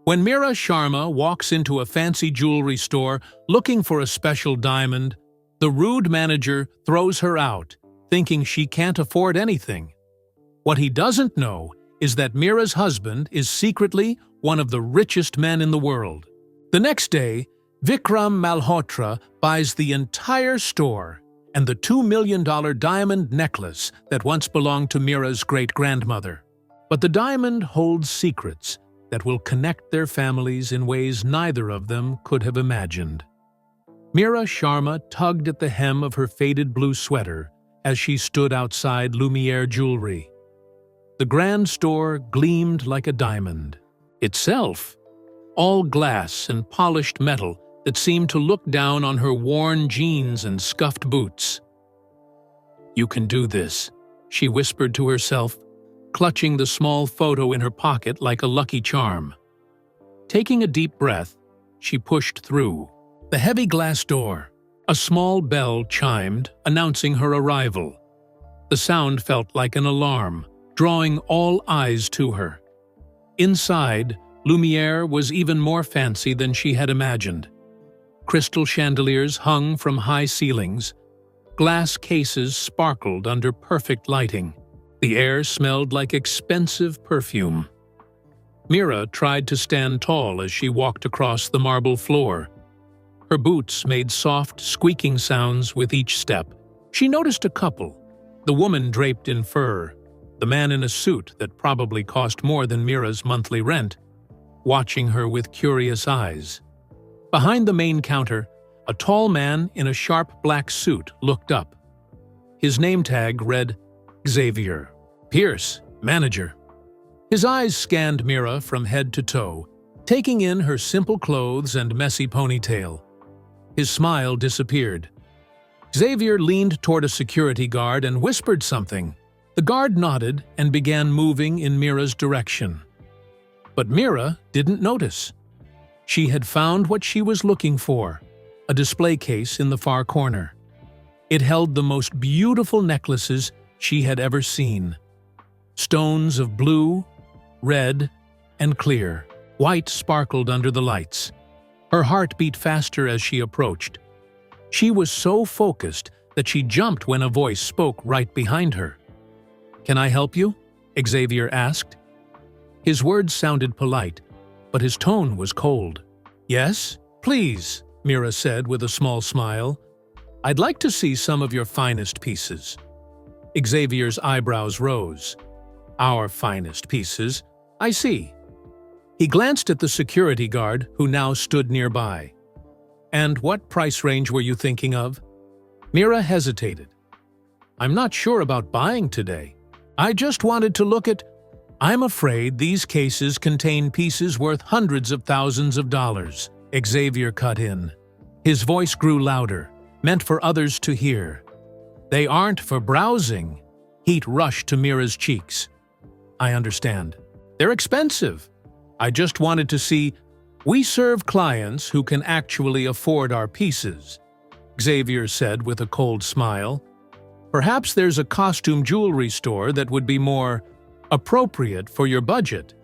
When Mira Sharma walks into a fancy jewelry store looking for a special diamond, the rude manager throws her out, thinking she can't afford anything. What he doesn't know is that Mira's husband is secretly one of the richest men in the world. The next day, Vikram Malhotra buys the entire store and the $2 million diamond necklace that once belonged to Mira's great-grandmother. But the diamond holds secrets that will connect their families in ways neither of them could have imagined. Mira Sharma tugged at the hem of her faded blue sweater as she stood outside Lumiere Jewellery. The grand store gleamed like a diamond. Itself, all glass and polished metal that seemed to look down on her worn jeans and scuffed boots. "You can do this," she whispered to herself, clutching the small photo in her pocket like a lucky charm. Taking a deep breath, she pushed through the heavy glass door. A small bell chimed, announcing her arrival. The sound felt like an alarm, drawing all eyes to her. Inside, Lumiere was even more fancy than she had imagined. Crystal chandeliers hung from high ceilings. Glass cases sparkled under perfect lighting. The air smelled like expensive perfume. Mira tried to stand tall as she walked across the marble floor. Her boots made soft, squeaking sounds with each step. She noticed a couple, the woman draped in fur, the man in a suit that probably cost more than Mira's monthly rent, watching her with curious eyes. Behind the main counter, a tall man in a sharp black suit looked up. His name tag read Xavier Pierce, manager. His eyes scanned Mira from head to toe, taking in her simple clothes and messy ponytail. His smile disappeared. Xavier leaned toward a security guard and whispered something. The guard nodded and began moving in Mira's direction. But Mira didn't notice. She had found what she was looking for, a display case in the far corner. It held the most beautiful necklaces she had ever seen. Stones of blue, red, and clear. White sparkled under the lights. Her heart beat faster as she approached. She was so focused that she jumped when a voice spoke right behind her. "Can I help you?" Xavier asked. His words sounded polite, but his tone was cold. "Yes, please," Mira said with a small smile. "I'd like to see some of your finest pieces." Xavier's eyebrows rose. "Our finest pieces? I see." He glanced at the security guard, who now stood nearby. "And what price range were you thinking of?" Mira hesitated. "I'm not sure about buying today. I just wanted to look at—" "I'm afraid these cases contain pieces worth hundreds of thousands of dollars," Xavier cut in. His voice grew louder, meant for others to hear. "They aren't for browsing." Heat rushed to Mira's cheeks. "I understand. They're expensive. I just wanted to see—" "We serve clients who can actually afford our pieces," Xavier said with a cold smile. "Perhaps there's a costume jewelry store that would be more appropriate for your budget."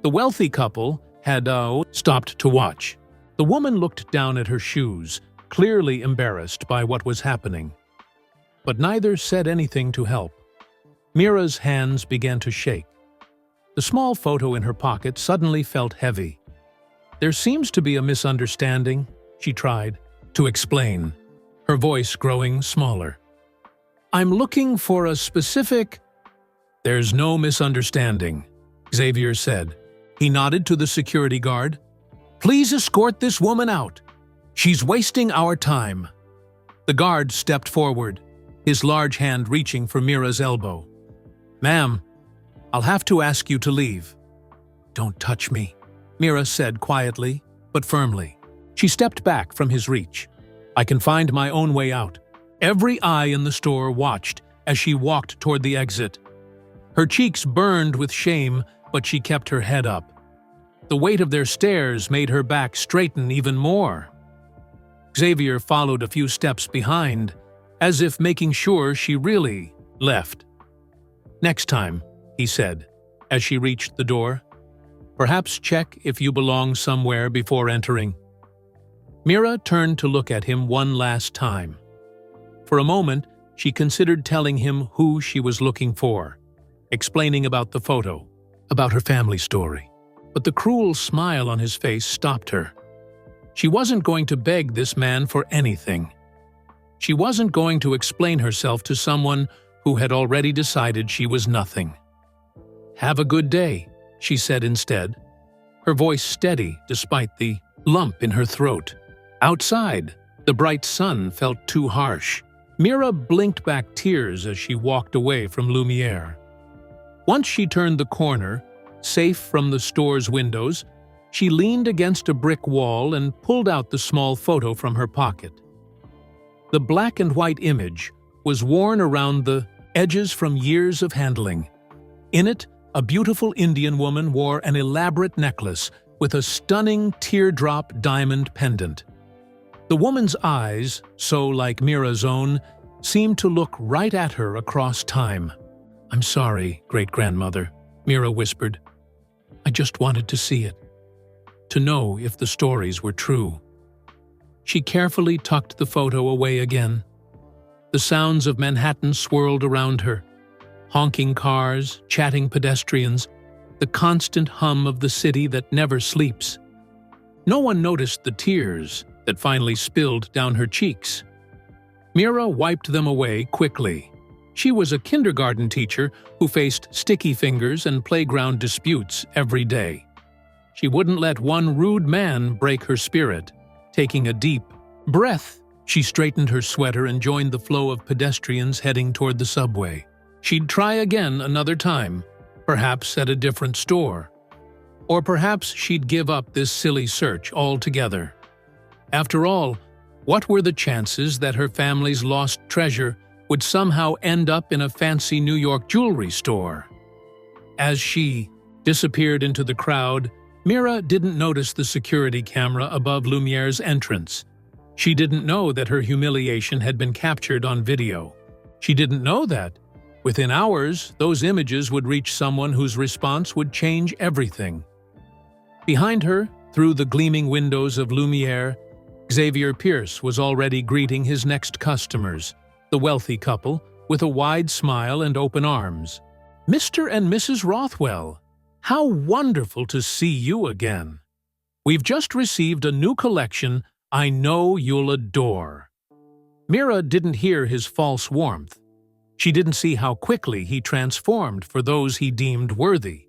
The wealthy couple had stopped to watch. The woman looked down at her shoes, clearly embarrassed by what was happening. But neither said anything to help. Mira's hands began to shake. The small photo in her pocket suddenly felt heavy. "There seems to be a misunderstanding," she tried to explain, her voice growing smaller. "I'm looking for a specific—" "There's no misunderstanding," Xavier said. He nodded to the security guard. "Please escort this woman out. She's wasting our time." The guard stepped forward, his large hand reaching for Mira's elbow. "Ma'am, I'll have to ask you to leave." "Don't touch me," Mira said quietly, but firmly. She stepped back from his reach. "I can find my own way out." Every eye in the store watched as she walked toward the exit. Her cheeks burned with shame, but she kept her head up. The weight of their stares made her back straighten even more. Xavier followed a few steps behind, as if making sure she really left. "Next time," he said, as she reached the door. Perhaps check if you belong somewhere before entering." Mira turned to look at him one last time. For a moment, she considered telling him who she was looking for, explaining about the photo, about her family story. But the cruel smile on his face stopped her. She wasn't going to beg this man for anything. She wasn't going to explain herself to someone who had already decided she was nothing. "Have a good day," she said instead, her voice steady despite the lump in her throat. Outside, the bright sun felt too harsh. Mira blinked back tears as she walked away from Lumiere. Once she turned the corner, safe from the store's windows, she leaned against a brick wall and pulled out the small photo from her pocket. The black and white image was worn around the edges from years of handling. In it, a beautiful Indian woman wore an elaborate necklace with a stunning teardrop diamond pendant. The woman's eyes, so like Mira's own, seemed to look right at her across time. "I'm sorry, great-grandmother," Mira whispered. "I just wanted to see it, to know if the stories were true." She carefully tucked the photo away again. The sounds of Manhattan swirled around her. Honking cars, chatting pedestrians, the constant hum of the city that never sleeps. No one noticed the tears that finally spilled down her cheeks. Mira wiped them away quickly. She was a kindergarten teacher who faced sticky fingers and playground disputes every day. She wouldn't let one rude man break her spirit. Taking a deep breath, she straightened her sweater and joined the flow of pedestrians heading toward the subway. She'd try again another time, perhaps at a different store. Or perhaps she'd give up this silly search altogether. After all, what were the chances that her family's lost treasure would somehow end up in a fancy New York jewelry store? As she disappeared into the crowd, Mira didn't notice the security camera above Lumiere's entrance. She didn't know that her humiliation had been captured on video. She didn't know that, within hours, those images would reach someone whose response would change everything. Behind her, through the gleaming windows of Lumiere, Xavier Pierce was already greeting his next customers, the wealthy couple, with a wide smile and open arms. "Mr. and Mrs. Rothwell, how wonderful to see you again. We've just received a new collection I know you'll adore." Mira didn't hear his false warmth. She didn't see how quickly he transformed for those he deemed worthy.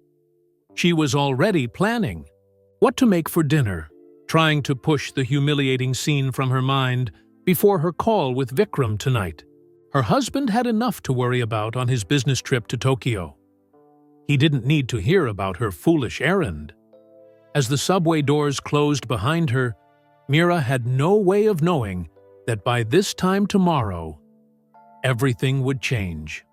She was already planning what to make for dinner, trying to push the humiliating scene from her mind before her call with Vikram tonight. Her husband had enough to worry about on his business trip to Tokyo. He didn't need to hear about her foolish errand. As the subway doors closed behind her, Mira had no way of knowing that by this time tomorrow, everything would change.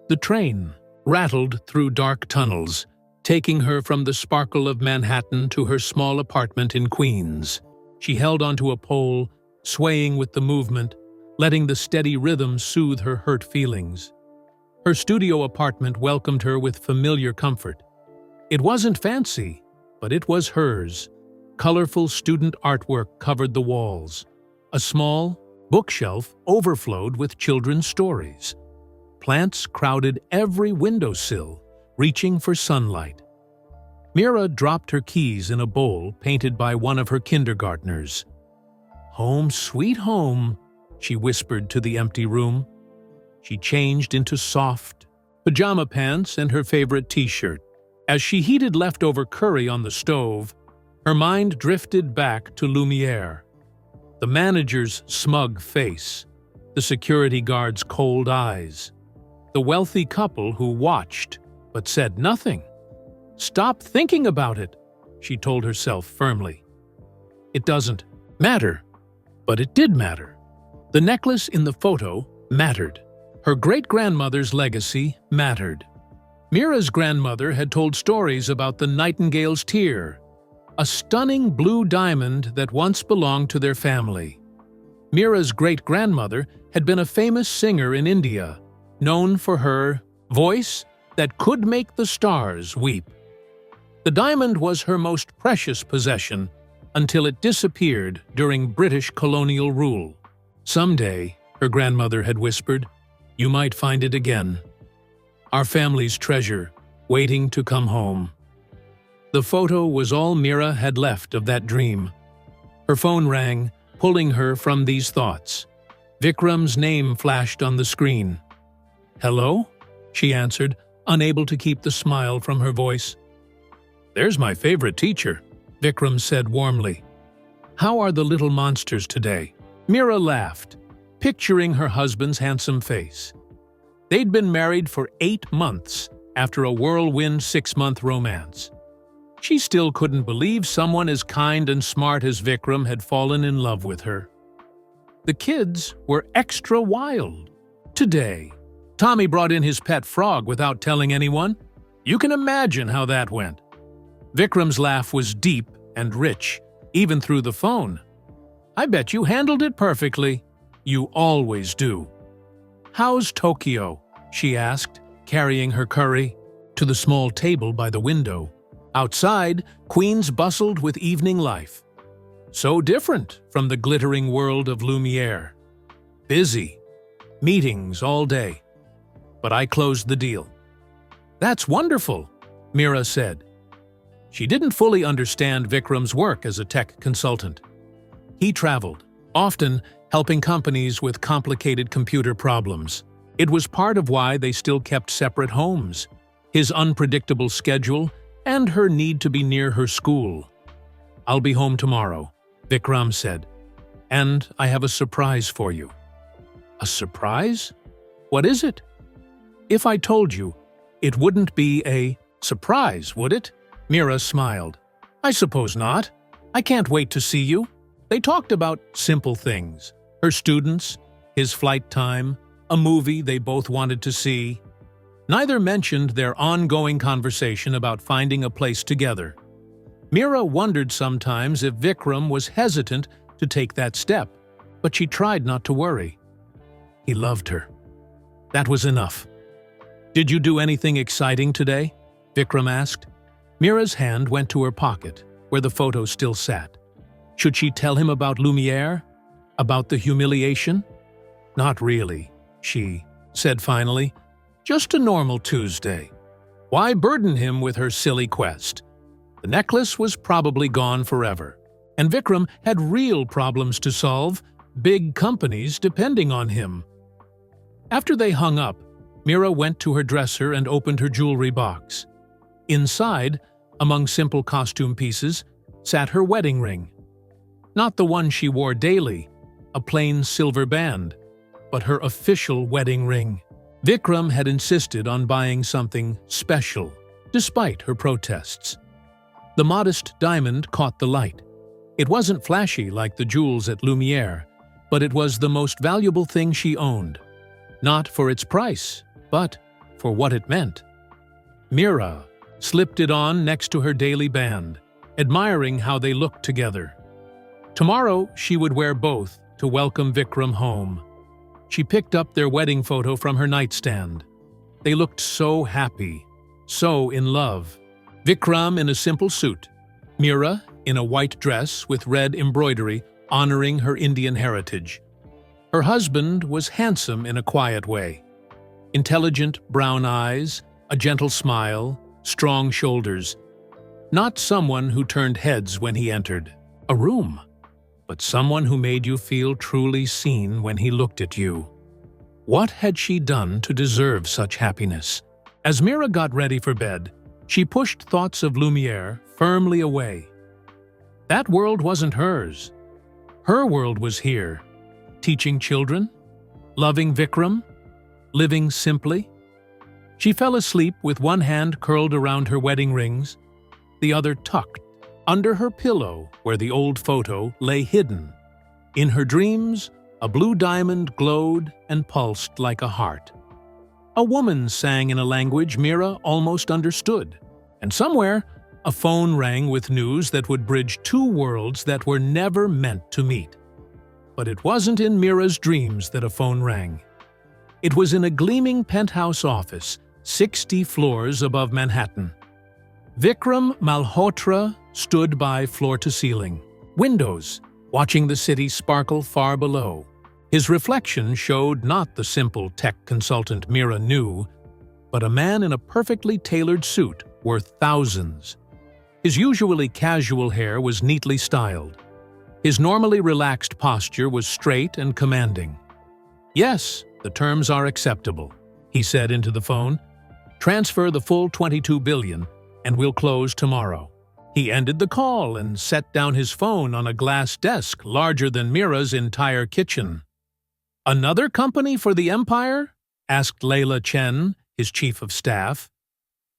The train rattled through dark tunnels, taking her from the sparkle of Manhattan to her small apartment in Queens. She held onto a pole, swaying with the movement, letting the steady rhythm soothe her hurt feelings. Her studio apartment welcomed her with familiar comfort. It wasn't fancy, but it was hers. Colorful student artwork covered the walls. A small bookshelf overflowed with children's stories. Plants crowded every windowsill, reaching for sunlight. Mira dropped her keys in a bowl painted by one of her kindergartners. "Home, sweet home," she whispered to the empty room. She changed into soft pajama pants and her favorite t-shirt. As she heated leftover curry on the stove, her mind drifted back to Lumiere. The manager's smug face, the security guard's cold eyes, the wealthy couple who watched but said nothing. "Stop thinking about it," she told herself firmly. It doesn't matter, but it did matter. The necklace in the photo mattered. Her great-grandmother's legacy mattered. Mira's grandmother had told stories about the Nightingale's Tear, a stunning blue diamond that once belonged to their family. Mira's great-grandmother had been a famous singer in India, known for her voice that could make the stars weep. The diamond was her most precious possession until it disappeared during British colonial rule. "Someday," her grandmother had whispered, "you might find it again. Our family's treasure, waiting to come home." The photo was all Mira had left of that dream. Her phone rang, pulling her from these thoughts. Vikram's name flashed on the screen. "Hello?" she answered, unable to keep the smile from her voice. "There's my favorite teacher," Vikram said warmly. "How are the little monsters today?" Mira laughed, picturing her husband's handsome face. They'd been married for 8 months after a whirlwind 6-month romance. She still couldn't believe someone as kind and smart as Vikram had fallen in love with her. The kids were extra wild. Today, Tommy brought in his pet frog without telling anyone. You can imagine how that went. Vikram's laugh was deep and rich, even through the phone. "I bet you handled it perfectly. You always do." "How's Tokyo?" she asked, carrying her curry to the small table by the window. Outside, Queens bustled with evening life. So different from the glittering world of Lumiere. Busy. Meetings all day. But I closed the deal. "That's wonderful," Mira said. She didn't fully understand Vikram's work as a tech consultant. He traveled, often helping companies with complicated computer problems. It was part of why they still kept separate homes, his unpredictable schedule, and her need to be near her school. "I'll be home tomorrow," Vikram said. "And I have a surprise for you." "A surprise? What is it?" "If I told you, it wouldn't be a surprise, would it?" Mira smiled. "I suppose not. I can't wait to see you." They talked about simple things. Her students, his flight time, a movie they both wanted to see. Neither mentioned their ongoing conversation about finding a place together. Mira wondered sometimes if Vikram was hesitant to take that step, but she tried not to worry. He loved her. That was enough. "Did you do anything exciting today?" Vikram asked. Mira's hand went to her pocket, where the photo still sat. Should she tell him about Lumiere? About the humiliation? "Not really," she said finally. "Just a normal Tuesday. Why burden him with her silly quest?" The necklace was probably gone forever, and Vikram had real problems to solve, big companies depending on him. After they hung up, Mira went to her dresser and opened her jewelry box. Inside, among simple costume pieces, sat her wedding ring. Not the one she wore daily, a plain silver band, but her official wedding ring. Vikram had insisted on buying something special, despite her protests. The modest diamond caught the light. It wasn't flashy like the jewels at Lumiere, but it was the most valuable thing she owned. Not for its price, but for what it meant. Mira slipped it on next to her daily band, admiring how they looked together. Tomorrow she would wear both to welcome Vikram home. She picked up their wedding photo from her nightstand. They looked so happy, so in love. Vikram in a simple suit, Mira in a white dress with red embroidery honoring her Indian heritage. Her husband was handsome in a quiet way. Intelligent brown eyes, a gentle smile, strong shoulders. Not someone who turned heads when he entered a room, but someone who made you feel truly seen when he looked at you. What had she done to deserve such happiness? As Mira got ready for bed, she pushed thoughts of Lumiere firmly away. That world wasn't hers. Her world was here, teaching children, loving Vikram, living simply. She fell asleep with one hand curled around her wedding rings, the other tucked under her pillow where the old photo lay hidden. In her dreams, a blue diamond glowed and pulsed like a heart. A woman sang in a language Mira almost understood, and somewhere, a phone rang with news that would bridge two worlds that were never meant to meet. But it wasn't in Mira's dreams that a phone rang. It was in a gleaming penthouse office, 60 floors above Manhattan. Vikram Malhotra stood by floor to ceiling, windows, watching the city sparkle far below. His reflection showed not the simple tech consultant Mira knew, but a man in a perfectly tailored suit worth thousands. His usually casual hair was neatly styled. His normally relaxed posture was straight and commanding. "Yes, the terms are acceptable," he said into the phone. "Transfer the full 22 billion, and we'll close tomorrow." He ended the call and set down his phone on a glass desk larger than Mira's entire kitchen. "Another company for the empire?" asked Leila Chen, his chief of staff.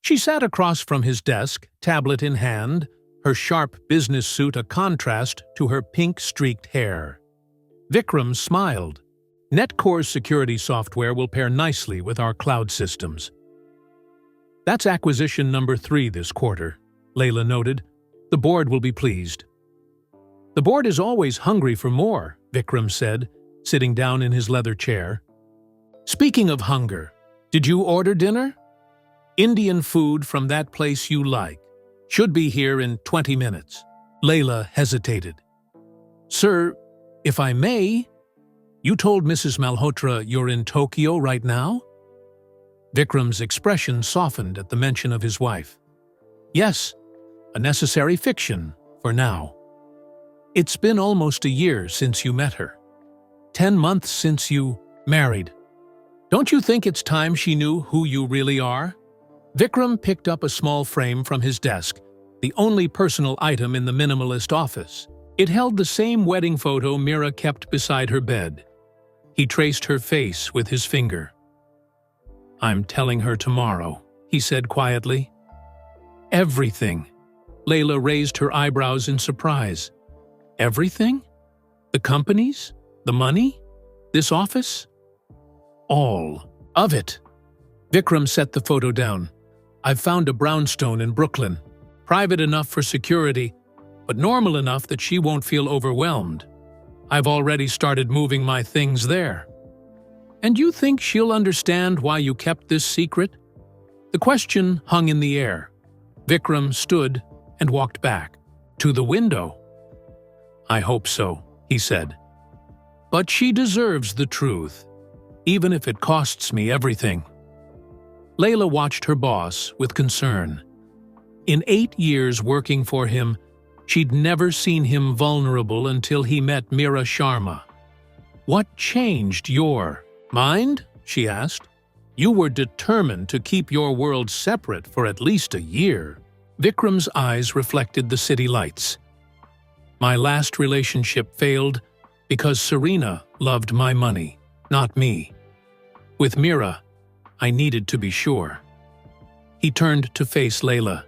She sat across from his desk, tablet in hand, her sharp business suit a contrast to her pink-streaked hair. Vikram smiled. "Netcore's security software will pair nicely with our cloud systems." "That's acquisition number 3 this quarter," Leila noted. "The board will be pleased." "The board is always hungry for more," Vikram said, sitting down in his leather chair. "Speaking of hunger, did you order dinner?" "Indian food from that place you like. Should be here in 20 minutes. Leila hesitated. "Sir, if I may, you told Mrs. Malhotra you're in Tokyo right now?" Vikram's expression softened at the mention of his wife. "Yes, a necessary fiction, for now. It's been almost a year since you met her. 10 months since you married. Don't you think it's time she knew who you really are?" Vikram picked up a small frame from his desk, the only personal item in the minimalist office. It held the same wedding photo Mira kept beside her bed. He traced her face with his finger. "I'm telling her tomorrow," he said quietly. "Everything." Leila raised her eyebrows in surprise. "Everything? The companies? The money? This office?" "All of it." Vikram set the photo down. "I've found a brownstone in Brooklyn. Private enough for security, but normal enough that she won't feel overwhelmed. I've already started moving my things there." "And you think she'll understand why you kept this secret?" The question hung in the air. Vikram stood and walked back to the window. "I hope so," he said. "But she deserves the truth, even if it costs me everything." Leila watched her boss with concern. In 8 years working for him, she'd never seen him vulnerable until he met Mira Sharma. "What changed your mind?" she asked. "You were determined to keep your world separate for at least a year." Vikram's eyes reflected the city lights. "My last relationship failed because Serena loved my money, not me. With Mira, I needed to be sure." He turned to face Leila.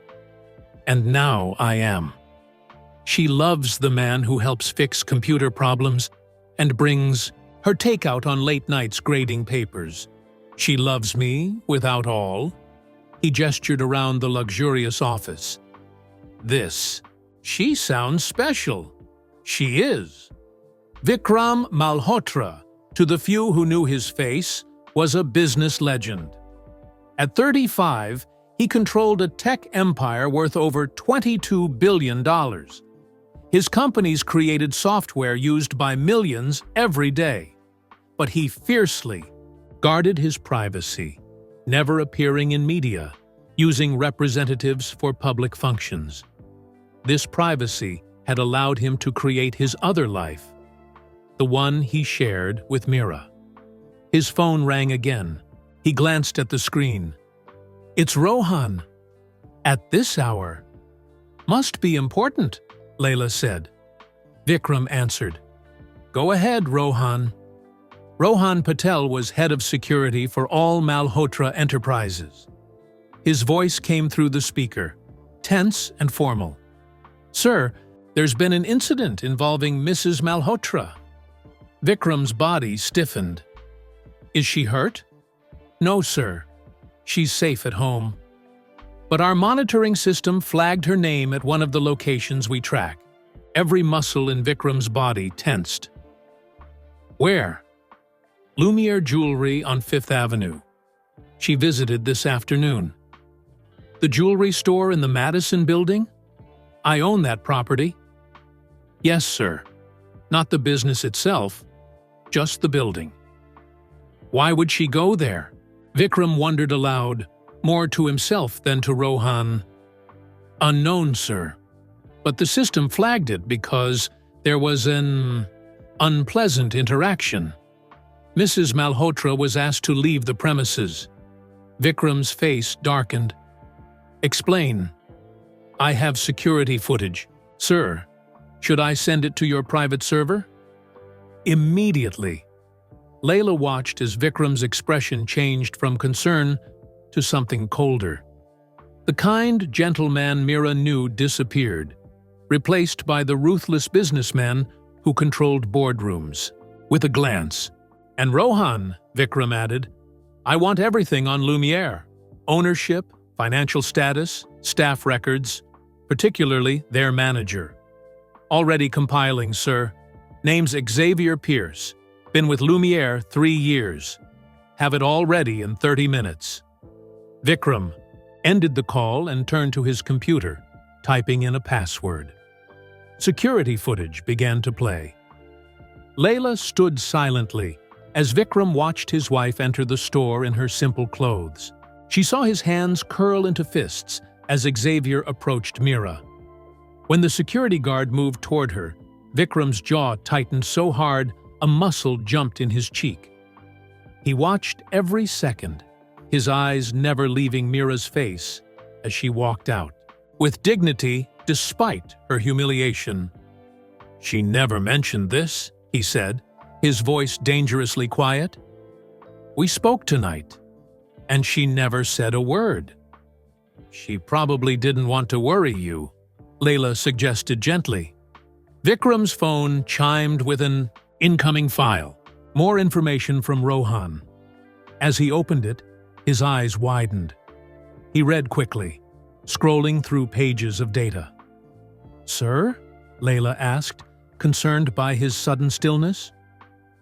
"And now I am. She loves the man who helps fix computer problems and brings her takeout on late nights grading papers. She loves me without all." He gestured around the luxurious office. She sounds special." "She is." Vikram Malhotra, to the few who knew his face, was a business legend. At 35, he controlled a tech empire worth over $22 billion. His companies created software used by millions every day. But he fiercely guarded his privacy, never appearing in media, using representatives for public functions. This privacy had allowed him to create his other life, the one he shared with Mira. His phone rang again. He glanced at the screen. "It's Rohan." "At this hour?" "Must be important," Leila said. Vikram answered. "Go ahead, Rohan." Rohan Patel was head of security for all Malhotra enterprises. His voice came through the speaker, tense and formal. "Sir, there's been an incident involving Mrs. Malhotra." Vikram's body stiffened. "Is she hurt?" "No, sir. She's safe at home. But our monitoring system flagged her name at one of the locations we track." Every muscle in Vikram's body tensed. "Where?" "Lumiere Jewellery on 5th Avenue. She visited this afternoon." The jewelry store in the Madison building? I own that property. Yes, sir. Not the business itself, just the building. Why would she go there? Vikram wondered aloud, more to himself than to Rohan. Unknown, sir. But the system flagged it because there was an unpleasant interaction. Mrs. Malhotra was asked to leave the premises. Vikram's face darkened. Explain. I have security footage. Sir, should I send it to your private server? Immediately. Layla watched as Vikram's expression changed from concern to something colder. The kind, gentle man Mira knew disappeared, replaced by the ruthless businessman who controlled boardrooms. With a glance. And Rohan, Vikram added, I want everything on Lumiere. Ownership, financial status, staff records, particularly their manager. Already compiling, sir. Name's Xavier Pierce. Been with Lumiere 3 years. Have it all ready in 30 minutes. Vikram ended the call and turned to his computer, typing in a password. Security footage began to play. Layla stood silently as Vikram watched his wife enter the store in her simple clothes. She saw his hands curl into fists as Xavier approached Mira. When the security guard moved toward her, Vikram's jaw tightened so hard a muscle jumped in his cheek. He watched every second, his eyes never leaving Mira's face as she walked out, with dignity despite her humiliation. She never mentioned this, he said, his voice dangerously quiet. We spoke tonight, and she never said a word. She probably didn't want to worry you, Layla suggested gently. Vikram's phone chimed with an incoming file, more information from Rohan. As he opened it, his eyes widened. He read quickly, scrolling through pages of data. Sir? Layla asked, concerned by his sudden stillness.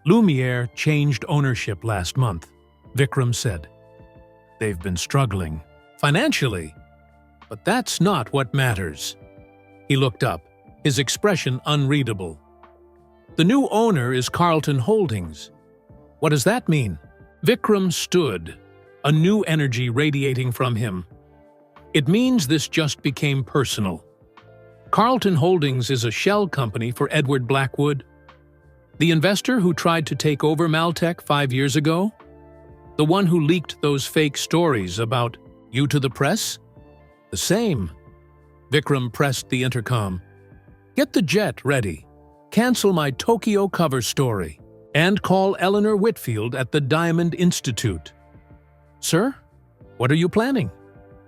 Lumiere changed ownership last month, Vikram said. They've been struggling financially, but that's not what matters. He looked up, his expression unreadable. The new owner is Carlton Holdings. What does that mean? Vikram stood, a new energy radiating from him. It means this just became personal. Carlton Holdings is a shell company for Edward Blackwood, the investor who tried to take over Maltech 5 years ago? The one who leaked those fake stories about you to the press? The same. Vikram pressed the intercom. Get the jet ready. Cancel my Tokyo cover story. And call Eleanor Whitfield at the Diamond Institute. Sir, what are you planning?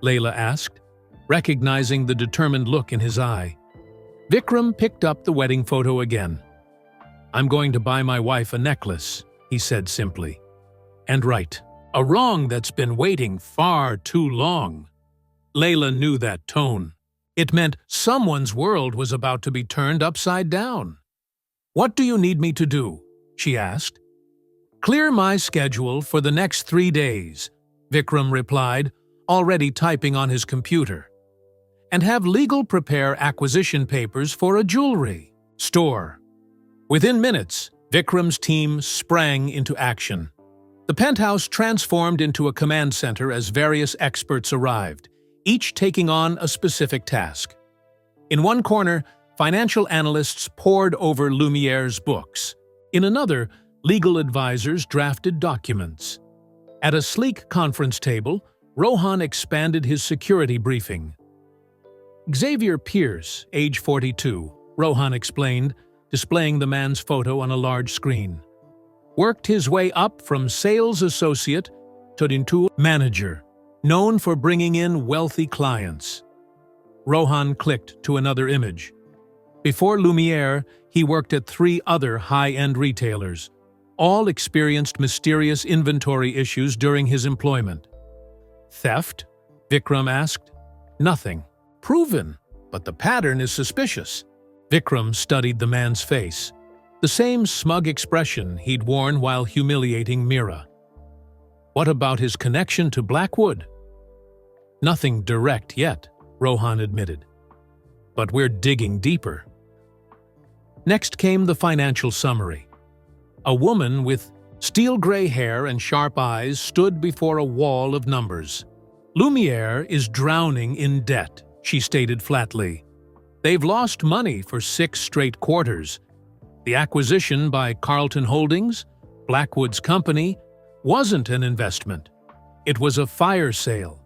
Layla asked, recognizing the determined look in his eye. Vikram picked up the wedding photo again. I'm going to buy my wife a necklace, he said simply. And right, a wrong that's been waiting far too long. Layla knew that tone. It meant someone's world was about to be turned upside down. What do you need me to do? She asked. Clear my schedule for the next 3 days, Vikram replied, already typing on his computer. And have legal prepare acquisition papers for a jewelry store. Within minutes, Vikram's team sprang into action. The penthouse transformed into a command center as various experts arrived, each taking on a specific task. In one corner, financial analysts pored over Lumiere's books. In another, legal advisors drafted documents. At a sleek conference table, Rohan expanded his security briefing. Xavier Pierce, age 42, Rohan explained, displaying the man's photo on a large screen. Worked his way up from sales associate to into manager, known for bringing in wealthy clients. Rohan clicked to another image. Before Lumiere, he worked at 3 other high-end retailers. All experienced mysterious inventory issues during his employment. Theft? Vikram asked. Nothing. Proven, but the pattern is suspicious. Vikram studied the man's face, the same smug expression he'd worn while humiliating Mira. What about his connection to Blackwood? Nothing direct yet, Rohan admitted. But we're digging deeper. Next came the financial summary. A woman with steel gray hair and sharp eyes stood before a wall of numbers. Lumiere is drowning in debt, she stated flatly. They've lost money for 6 straight quarters. The acquisition by Carlton Holdings, Blackwood's company, wasn't an investment. It was a fire sale.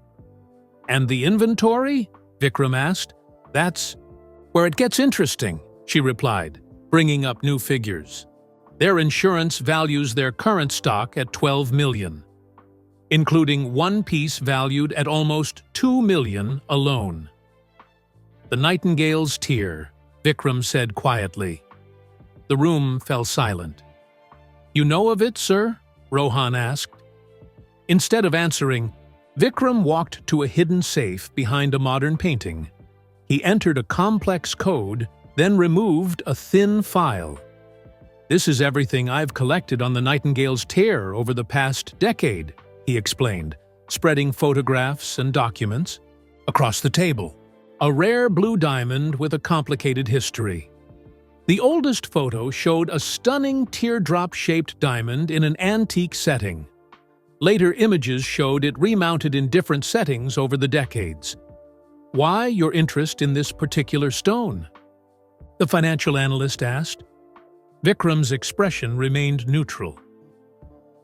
And the inventory? Vikram asked. That's where it gets interesting, she replied, bringing up new figures. Their insurance values their current stock at $12 million, including one piece valued at almost $2 million alone. The Nightingale's tear, Vikram said quietly. The room fell silent. You know of it, sir? Rohan asked. Instead of answering, Vikram walked to a hidden safe behind a modern painting. He entered a complex code, then removed a thin file. This is everything I've collected on the Nightingale's tear over the past decade, he explained, spreading photographs and documents. Across the table, a rare blue diamond with a complicated history. The oldest photo showed a stunning teardrop-shaped diamond in an antique setting. Later images showed it remounted in different settings over the decades. Why your interest in this particular stone? The financial analyst asked. Vikram's expression remained neutral.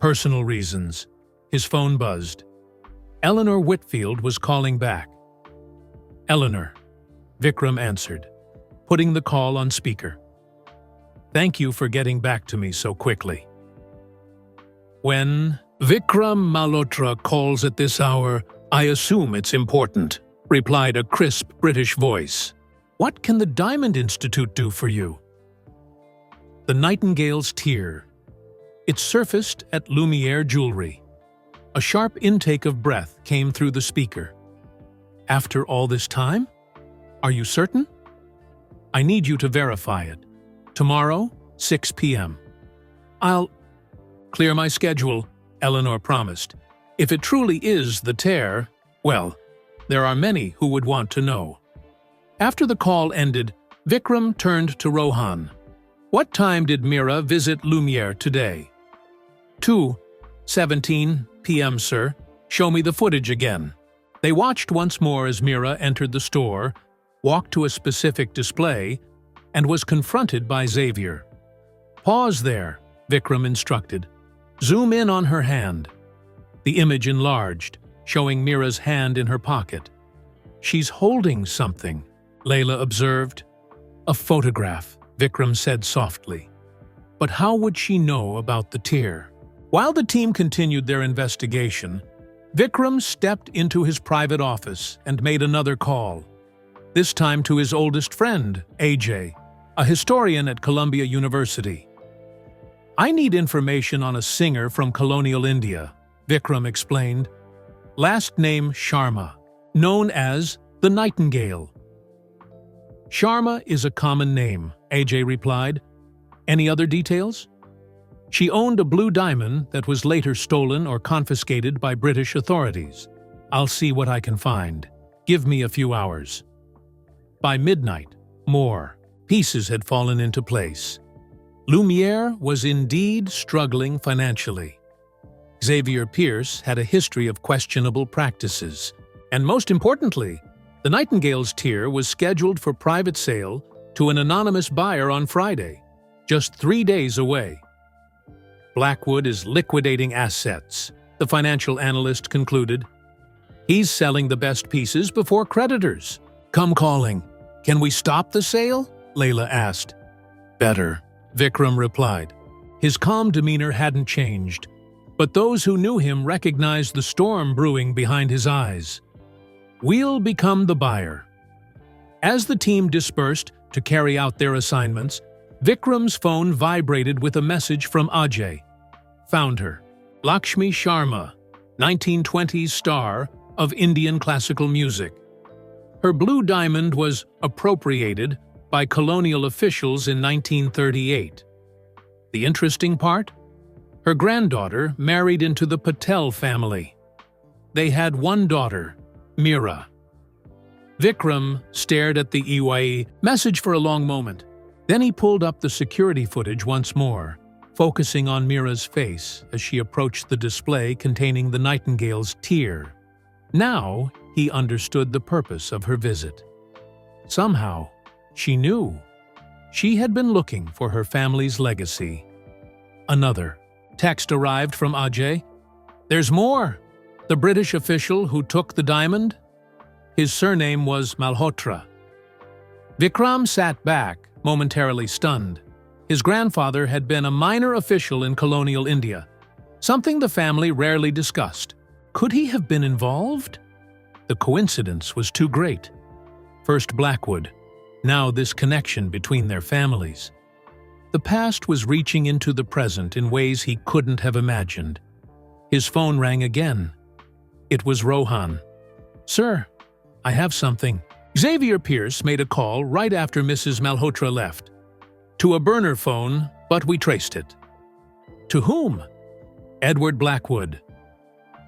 Personal reasons. His phone buzzed. Eleanor Whitfield was calling back. Eleanor, Vikram answered, putting the call on speaker. Thank you for getting back to me so quickly. When Vikram Malhotra calls at this hour, I assume it's important, replied a crisp British voice. What can the Diamond Institute do for you? The Nightingale's tear. It surfaced at Lumiere Jewellery. A sharp intake of breath came through the speaker. After all this time? Are you certain? I need you to verify it. Tomorrow, 6 p.m. I'll clear my schedule, Eleanor promised. If it truly is the tear, well, there are many who would want to know. After the call ended, Vikram turned to Rohan. What time did Mira visit Lumiere today? 2:17 p.m., sir. Show me the footage again. They watched once more as Mira entered the store, walked to a specific display, and was confronted by Xavier. Pause there, Vikram instructed. Zoom in on her hand. The image enlarged, showing Mira's hand in her pocket. She's holding something, Layla observed. A photograph, Vikram said softly. But how would she know about the tear? While the team continued their investigation, Vikram stepped into his private office and made another call, this time to his oldest friend, AJ, a historian at Columbia University. I need information on a singer from colonial India, Vikram explained. Last name Sharma, known as the Nightingale. Sharma is a common name, AJ replied. Any other details? She owned a blue diamond that was later stolen or confiscated by British authorities. I'll see what I can find. Give me a few hours. By midnight, more pieces had fallen into place. Lumiere was indeed struggling financially. Xavier Pierce had a history of questionable practices, and most importantly, the Nightingale's tear was scheduled for private sale to an anonymous buyer on Friday, just 3 days away. Blackwood is liquidating assets, the financial analyst concluded. He's selling the best pieces before creditors. Come calling. Can we stop the sale? Layla asked. Better, Vikram replied. His calm demeanor hadn't changed, but those who knew him recognized the storm brewing behind his eyes. We'll become the buyer. As the team dispersed to carry out their assignments, Vikram's phone vibrated with a message from Ajay. Found her. Lakshmi Sharma, 1920s star of Indian classical music. Her blue diamond was appropriated by colonial officials in 1938. The interesting part? Her granddaughter married into the Patel family. They had one daughter, Mira. Vikram stared at the EYE message for a long moment. Then he pulled up the security footage once more, focusing on Mira's face as she approached the display containing the nightingale's tear. Now he understood the purpose of her visit. Somehow, she knew. She had been looking for her family's legacy. Another text arrived from Ajay. "There's more! The British official who took the diamond? His surname was Malhotra." Vikram sat back, momentarily stunned. His grandfather had been a minor official in colonial India, something the family rarely discussed. Could he have been involved? The coincidence was too great. First Blackwood, now this connection between their families. The past was reaching into the present in ways he couldn't have imagined. His phone rang again. It was Rohan. "Sir, I have something." Xavier Pierce made a call right after Mrs. Malhotra left. To a burner phone, but we traced it. To whom? Edward Blackwood.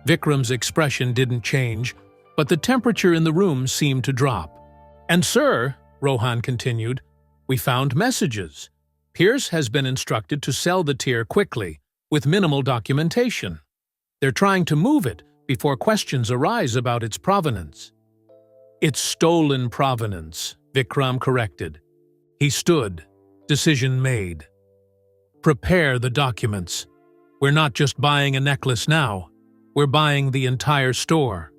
Vikram's expression didn't change, but the temperature in the room seemed to drop. "And sir," Rohan continued, "we found messages. Pierce has been instructed to sell the tier quickly, with minimal documentation. They're trying to move it before questions arise about its provenance." "It's stolen provenance," Vikram corrected. He stood. Decision made. "Prepare the documents. We're not just buying a necklace now. We're buying the entire store."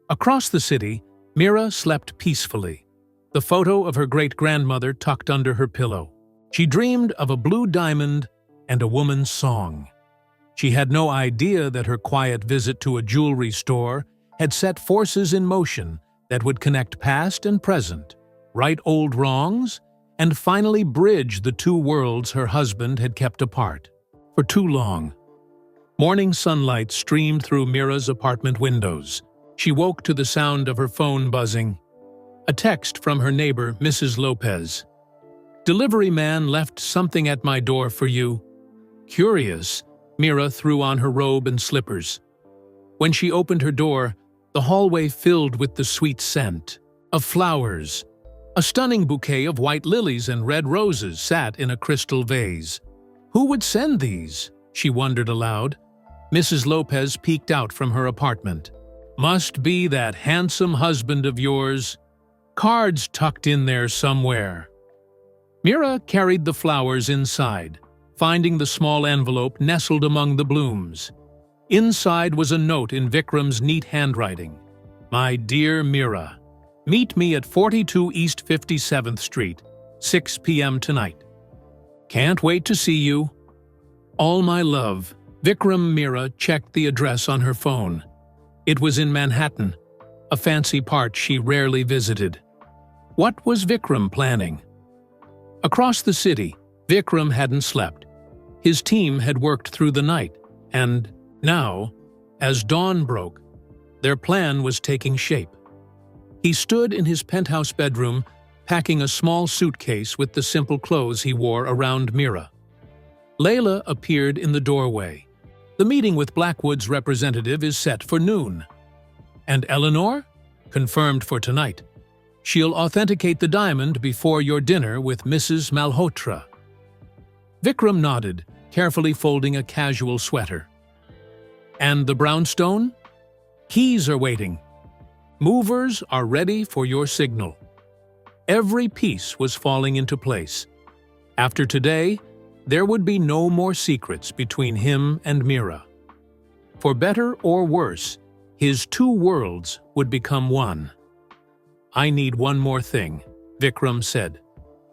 Across the city, Mira slept peacefully, the photo of her great-grandmother tucked under her pillow. She dreamed of a blue diamond and a woman's song. She had no idea that her quiet visit to a jewelry store had set forces in motion that would connect past and present, right old wrongs, and finally bridge the two worlds her husband had kept apart for too long. Morning sunlight streamed through Mira's apartment windows. She woke to the sound of her phone buzzing. A text from her neighbor, Mrs. Lopez. "Delivery man left something at my door for you." Curious, Mira threw on her robe and slippers. When she opened her door, the hallway filled with the sweet scent of flowers. A stunning bouquet of white lilies and red roses sat in a crystal vase. Who would send these? She wondered aloud. Mrs. Lopez peeked out from her apartment. "Must be that handsome husband of yours. Cards tucked in there somewhere." Mira carried the flowers inside, finding the small envelope nestled among the blooms. Inside was a note in Vikram's neat handwriting. "My dear Mira, meet me at 42 East 57th Street, 6 p.m. tonight. Can't wait to see you. All my love." Vikram. Mira checked the address on her phone. It was in Manhattan, a fancy part she rarely visited. What was Vikram planning? Across the city, Vikram hadn't slept. His team had worked through the night, and now, as dawn broke, their plan was taking shape. He stood in his penthouse bedroom, packing a small suitcase with the simple clothes he wore around Mira. Layla appeared in the doorway. "The meeting with Blackwood's representative is set for noon." "And Eleanor?" "Confirmed for tonight. She'll authenticate the diamond before your dinner with Mrs. Malhotra." Vikram nodded, carefully folding a casual sweater. "And the brownstone?" "Keys are waiting. Movers are ready for your signal." Every piece was falling into place. After today, there would be no more secrets between him and Mira. For better or worse, his two worlds would become one. "I need one more thing," Vikram said.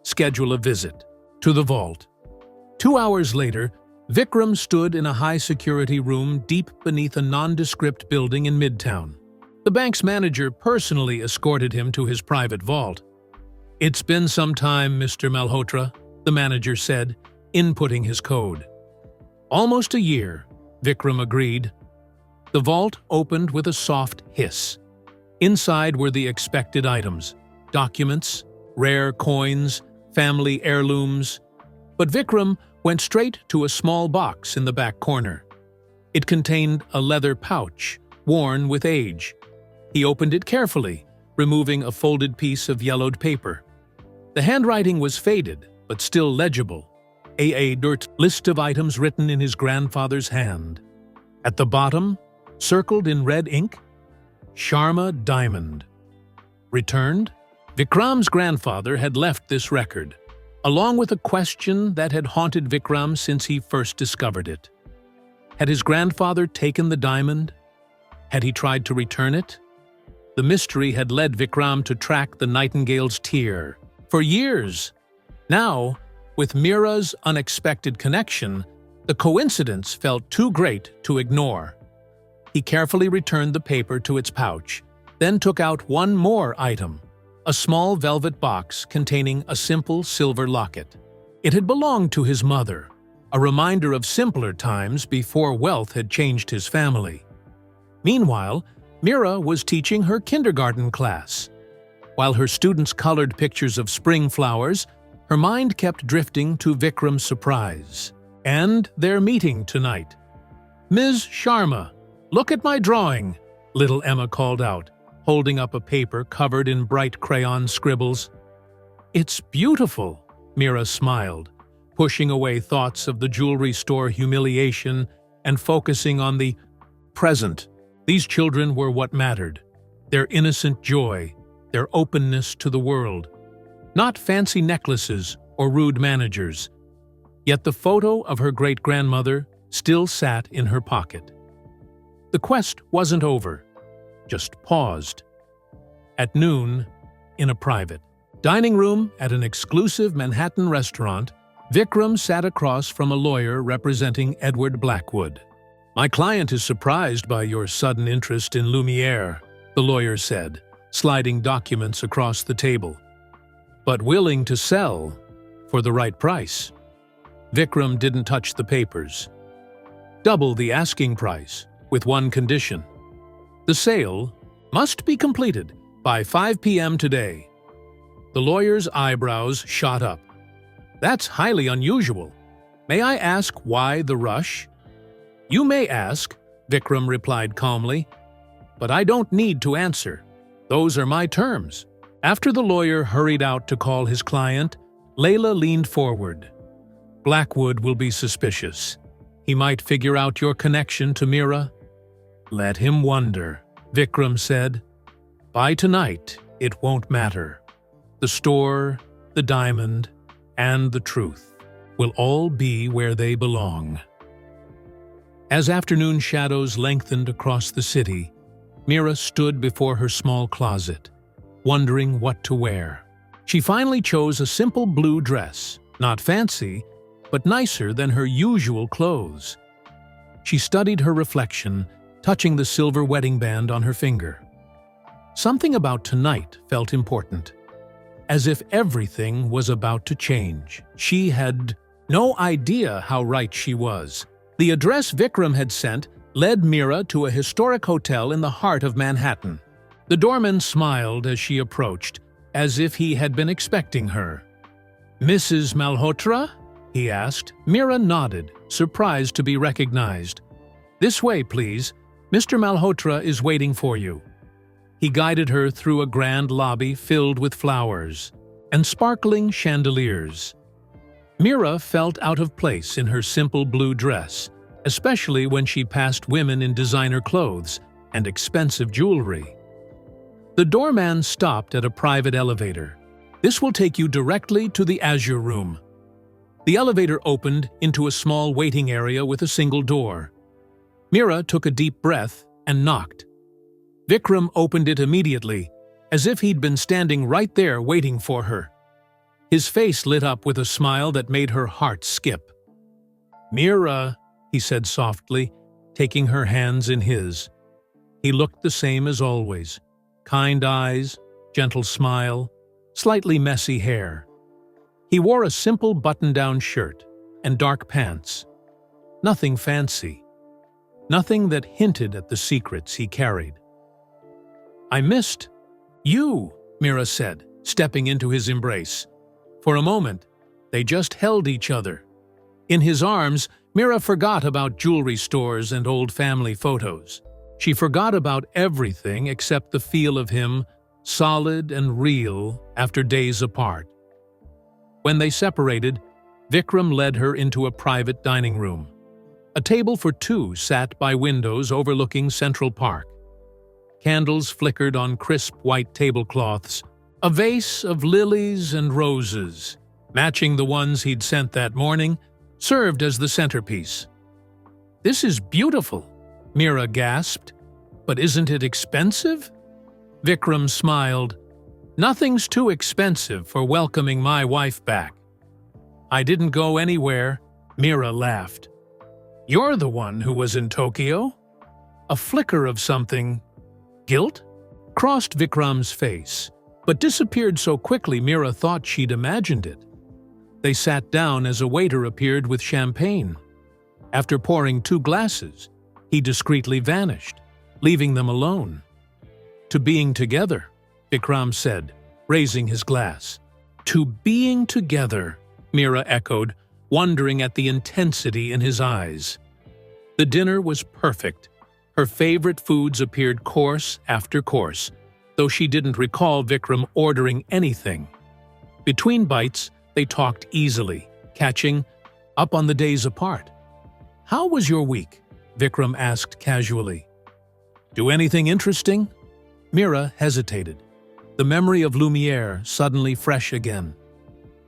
"Schedule a visit to the vault." 2 hours later, Vikram stood in a high-security room deep beneath a nondescript building in Midtown. The bank's manager personally escorted him to his private vault. "It's been some time, Mr. Malhotra," the manager said, inputting his code. "Almost a year," Vikram agreed. The vault opened with a soft hiss. Inside were the expected items: documents, rare coins, family heirlooms. But Vikram went straight to a small box in the back corner. It contained a leather pouch, worn with age. He opened it carefully, removing a folded piece of yellowed paper. The handwriting was faded, but still legible. A dirt list of items written in his grandfather's hand. At the bottom, circled in red ink, Sharma Diamond. Returned? Vikram's grandfather had left this record, along with a question that had haunted Vikram since he first discovered it. Had his grandfather taken the diamond? Had he tried to return it? The mystery had led Vikram to track the nightingale's tear for years. Now, with Mira's unexpected connection, the coincidence felt too great to ignore. He carefully returned the paper to its pouch, then took out one more item, a small velvet box containing a simple silver locket. It had belonged to his mother, a reminder of simpler times before wealth had changed his family. Meanwhile, Mira was teaching her kindergarten class. While her students colored pictures of spring flowers, her mind kept drifting to Vikram's surprise and their meeting tonight. "Ms. Sharma, look at my drawing," little Emma called out, holding up a paper covered in bright crayon scribbles. "It's beautiful," Mira smiled, pushing away thoughts of the jewelry store humiliation and focusing on the present. These children were what mattered, their innocent joy, their openness to the world. Not fancy necklaces or rude managers. Yet the photo of her great-grandmother still sat in her pocket. The quest wasn't over, just paused. At noon, in a private dining room at an exclusive Manhattan restaurant, Vikram sat across from a lawyer representing Edward Blackwood. "My client is surprised by your sudden interest in Lumiere," the lawyer said, sliding documents across the table. "But willing to sell for the right price." Vikram didn't touch the papers. "Double the asking price, with one condition. The sale must be completed by 5 p.m. today." The lawyer's eyebrows shot up. "That's highly unusual. May I ask why the rush?" "You may ask," Vikram replied calmly, "but I don't need to answer. Those are my terms." After the lawyer hurried out to call his client, Layla leaned forward. "Blackwood will be suspicious. He might figure out your connection to Mira." "Let him wonder," Vikram said. "By tonight, it won't matter. The store, the diamond, and the truth will all be where they belong." As afternoon shadows lengthened across the city, Mira stood before her small closet, wondering what to wear. She finally chose a simple blue dress, not fancy, but nicer than her usual clothes. She studied her reflection, touching the silver wedding band on her finger. Something about tonight felt important, as if everything was about to change. She had no idea how right she was. The address Vikram had sent led Mira to a historic hotel in the heart of Manhattan. The doorman smiled as she approached, as if he had been expecting her. "Mrs. Malhotra?" he asked. Mira nodded, surprised to be recognized. "This way, please. Mr. Malhotra is waiting for you." He guided her through a grand lobby filled with flowers and sparkling chandeliers. Mira felt out of place in her simple blue dress, especially when she passed women in designer clothes and expensive jewelry. The doorman stopped at a private elevator. "This will take you directly to the Azure Room." The elevator opened into a small waiting area with a single door. Mira took a deep breath and knocked. Vikram opened it immediately, as if he'd been standing right there waiting for her. His face lit up with a smile that made her heart skip. "Mira," he said softly, taking her hands in his. He looked the same as always. Kind eyes, gentle smile, slightly messy hair. He wore a simple button-down shirt and dark pants. Nothing fancy. Nothing that hinted at the secrets he carried. "I missed you," Mira said, stepping into his embrace. For a moment, they just held each other. In his arms, Mira forgot about jewelry stores and old family photos. She forgot about everything except the feel of him, solid and real after days apart. When they separated, Vikram led her into a private dining room. A table for two sat by windows overlooking Central Park. Candles flickered on crisp white tablecloths. A vase of lilies and roses, matching the ones he'd sent that morning, served as the centerpiece. "This is beautiful," Mira gasped. "But isn't it expensive?" Vikram smiled. "Nothing's too expensive for welcoming my wife back." "I didn't go anywhere," Mira laughed. "You're the one who was in Tokyo?" A flicker of something, guilt, crossed Vikram's face, but disappeared so quickly Mira thought she'd imagined it. They sat down as a waiter appeared with champagne. After pouring 2 glasses, he discreetly vanished, leaving them alone. "To being together," Vikram said, raising his glass. "To being together," Mira echoed, wondering at the intensity in his eyes. The dinner was perfect. Her favorite foods appeared course after course, though she didn't recall Vikram ordering anything. Between bites, they talked easily, catching up on the days apart. "How was your week?" Vikram asked casually. "Do anything interesting?" Mira hesitated, the memory of Lumiere suddenly fresh again.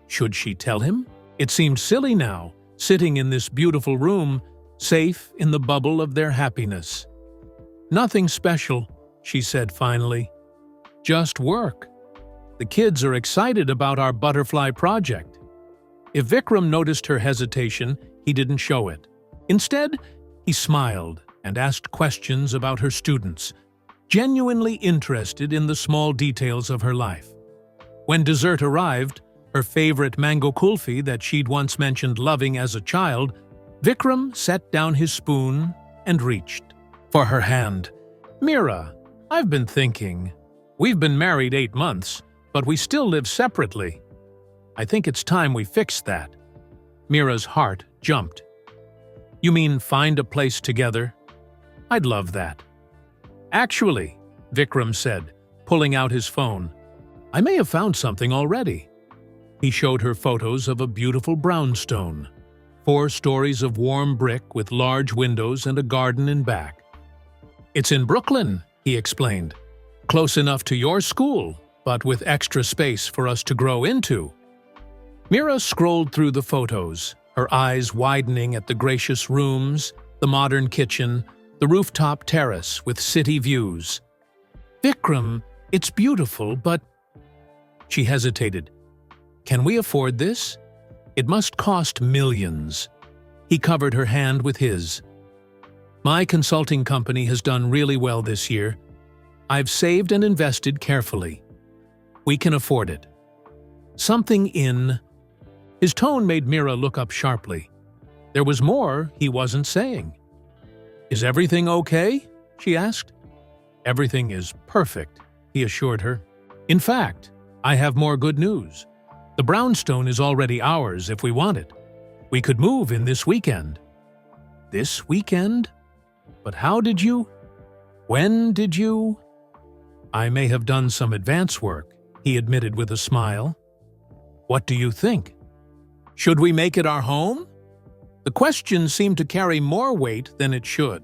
Should she tell him? It seemed silly now, sitting in this beautiful room, safe in the bubble of their happiness. "Nothing special," she said finally. "Just work. The kids are excited about our butterfly project." If Vikram noticed her hesitation, he didn't show it. Instead, he smiled and asked questions about her students, genuinely interested in the small details of her life. When dessert arrived, her favorite mango kulfi that she'd once mentioned loving as a child, Vikram set down his spoon and reached for her hand. "Mira, I've been thinking. We've been married 8 months, but we still live separately. I think it's time we fixed that." Mira's heart jumped. "You mean find a place together? I'd love that." "Actually," Vikram said, pulling out his phone, "I may have found something already." He showed her photos of a beautiful brownstone, 4 stories of warm brick with large windows and a garden in back. "It's in Brooklyn," he explained. "Close enough to your school, but with extra space for us to grow into." Mira scrolled through the photos, her eyes widening at the gracious rooms, the modern kitchen, the rooftop terrace with city views. "Vikram, it's beautiful, but—" She hesitated. "Can we afford this? It must cost millions." He covered her hand with his. "My consulting company has done really well this year. I've saved and invested carefully. We can afford it." Something in his tone made Mira look up sharply. There was more he wasn't saying. "Is everything okay?" she asked. "Everything is perfect," he assured her. "In fact, I have more good news. The brownstone is already ours if we want it. We could move in this weekend." "This weekend? But how did you? When did you?" "I may have done some advance work," he admitted with a smile. "What do you think? Should we make it our home?" The question seemed to carry more weight than it should,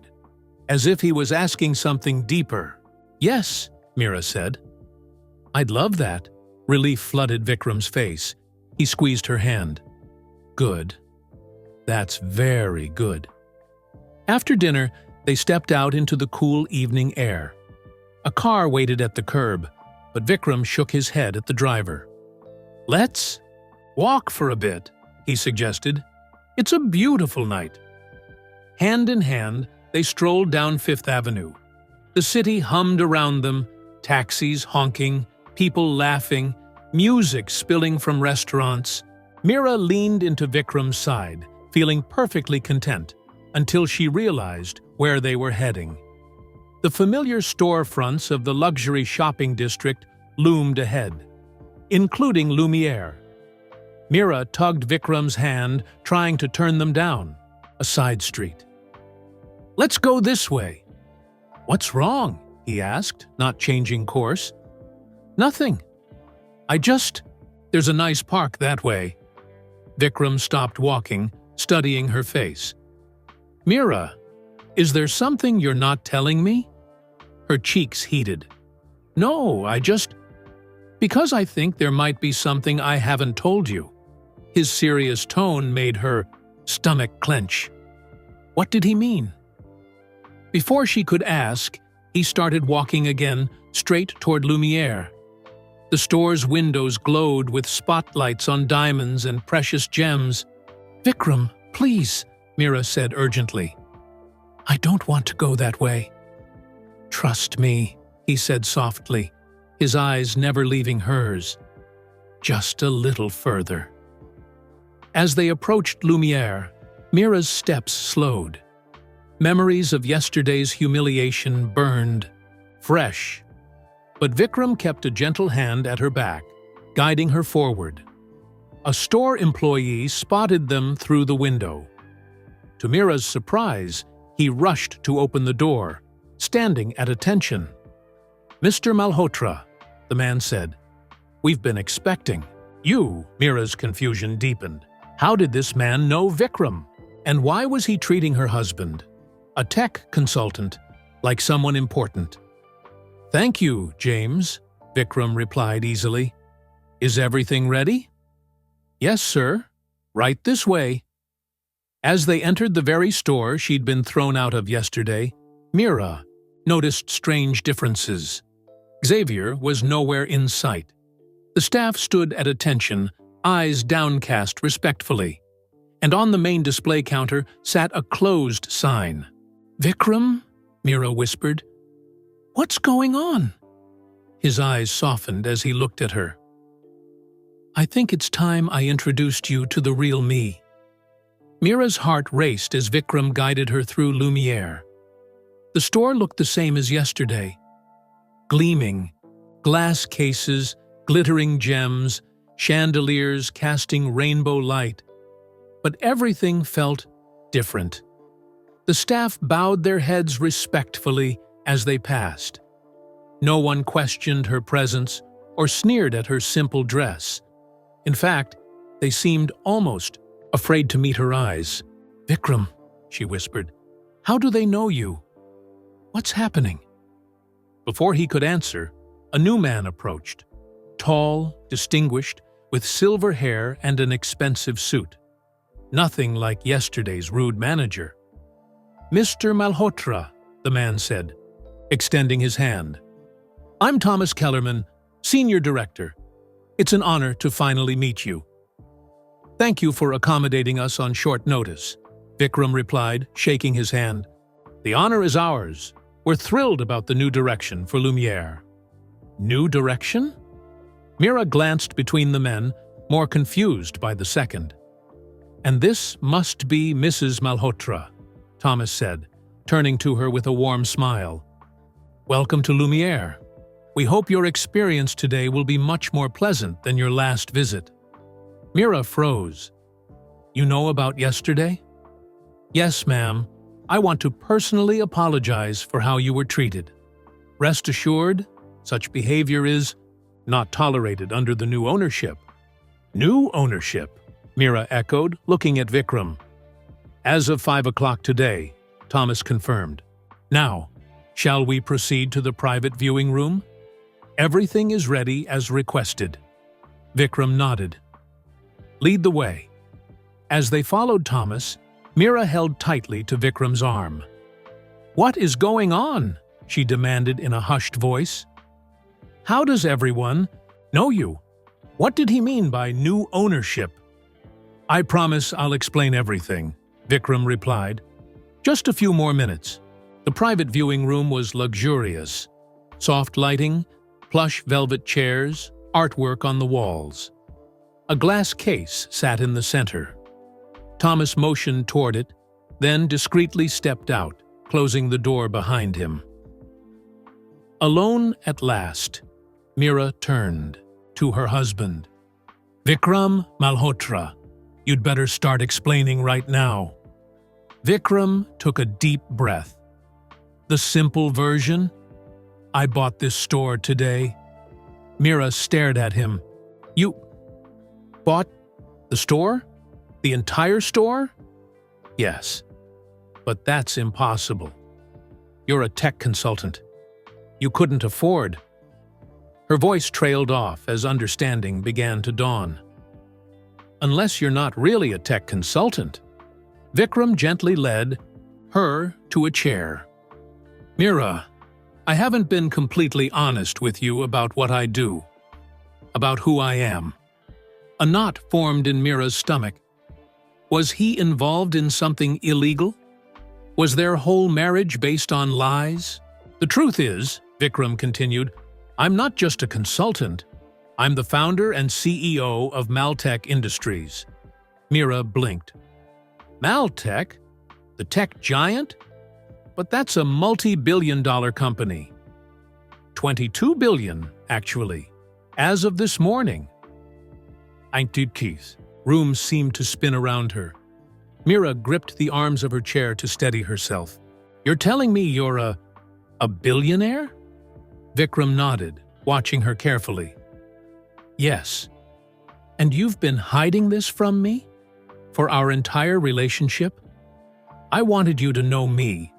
as if he was asking something deeper. "Yes," Mira said. "I'd love that." Relief flooded Vikram's face. He squeezed her hand. "Good. That's very good." After dinner, they stepped out into the cool evening air. A car waited at the curb, but Vikram shook his head at the driver. "Let's walk for a bit," he suggested. "It's a beautiful night." Hand in hand, they strolled down Fifth Avenue. The city hummed around them, taxis honking, people laughing, music spilling from restaurants. Mira leaned into Vikram's side, feeling perfectly content, until she realized where they were heading. The familiar storefronts of the luxury shopping district loomed ahead, including Lumiere. Mira tugged Vikram's hand, trying to turn them down a side street. "Let's go this way." "What's wrong?" he asked, not changing course. "Nothing. There's a nice park that way." Vikram stopped walking, studying her face. "Mira, is there something you're not telling me?" Her cheeks heated. "No, because I think there might be something I haven't told you." His serious tone made her stomach clench. What did he mean? Before she could ask, he started walking again, straight toward Lumiere. The store's windows glowed with spotlights on diamonds and precious gems. "Vikram, please," Mira said urgently. "I don't want to go that way." "Trust me," he said softly, his eyes never leaving hers. "Just a little further." As they approached Lumiere, Mira's steps slowed. Memories of yesterday's humiliation burned, fresh. But Vikram kept a gentle hand at her back, guiding her forward. A store employee spotted them through the window. To Mira's surprise, he rushed to open the door, standing at attention. "Mr. Malhotra," the man said, "we've been expecting you." Mira's confusion deepened. How did this man know Vikram? And why was he treating her husband, a tech consultant, like someone important? "Thank you, James," Vikram replied easily. "Is everything ready?" "Yes, sir. Right this way." As they entered the very store she'd been thrown out of yesterday, Mira noticed strange differences. Xavier was nowhere in sight. The staff stood at attention, eyes downcast respectfully. And on the main display counter sat a closed sign. "Vikram?" Mira whispered. "What's going on?" His eyes softened as he looked at her. "I think it's time I introduced you to the real me." Mira's heart raced as Vikram guided her through Lumiere. The store looked the same as yesterday. Gleaming, glass cases, glittering gems, chandeliers casting rainbow light. But everything felt different. The staff bowed their heads respectfully as they passed. No one questioned her presence or sneered at her simple dress. In fact, they seemed almost afraid to meet her eyes. "Vikram," she whispered, "how do they know you? What's happening?" Before he could answer, a new man approached. Tall, distinguished, with silver hair and an expensive suit. Nothing like yesterday's rude manager. "Mr. Malhotra," the man said, extending his hand. "I'm Thomas Kellerman, Senior Director. It's an honor to finally meet you." "Thank you for accommodating us on short notice," Vikram replied, shaking his hand. "The honor is ours. We're thrilled about the new direction for Lumiere." "New direction?" Mira glanced between the men, more confused by the second. "And this must be Mrs. Malhotra," Thomas said, turning to her with a warm smile. "Welcome to Lumiere. We hope your experience today will be much more pleasant than your last visit." Mira froze. "You know about yesterday?" "Yes, ma'am. I want to personally apologize for how you were treated. Rest assured, such behavior is not tolerated under the new ownership." "New ownership?" Mira echoed, looking at Vikram. "As of 5 o'clock today," Thomas confirmed. "Now, shall we proceed to the private viewing room? Everything is ready as requested." Vikram nodded. "Lead the way." As they followed Thomas, Mira held tightly to Vikram's arm. "What is going on?" she demanded in a hushed voice. "How does everyone know you? What did he mean by new ownership?" "I promise I'll explain everything," Vikram replied. "Just a few more minutes." The private viewing room was luxurious. Soft lighting, plush velvet chairs, artwork on the walls. A glass case sat in the center. Thomas motioned toward it, then discreetly stepped out, closing the door behind him. Alone at last, Mira turned to her husband. "Vikram Malhotra, you'd better start explaining right now." Vikram took a deep breath. The simple version? I bought this store today. Mira stared at him. You bought the store? The entire store? Yes. But that's impossible. You're a tech consultant. You couldn't afford. Her voice trailed off as understanding began to dawn. Unless you're not really a tech consultant. Vikram gently led her to a chair. Mira, I haven't been completely honest with you about what I do, about who I am. A knot formed in Mira's stomach. Was he involved in something illegal? Was their whole marriage based on lies? The truth is, Vikram continued, I'm not just a consultant. I'm the founder and CEO of Maltech Industries. Mira blinked. Maltech? The tech giant? But that's a multi-billion-dollar company. 22 billion, actually, as of this morning. Keys. Rooms seemed to spin around her. Mira gripped the arms of her chair to steady herself. You're telling me you're a billionaire? Vikram nodded, watching her carefully. Yes. And you've been hiding this from me? For our entire relationship? I wanted you to know me,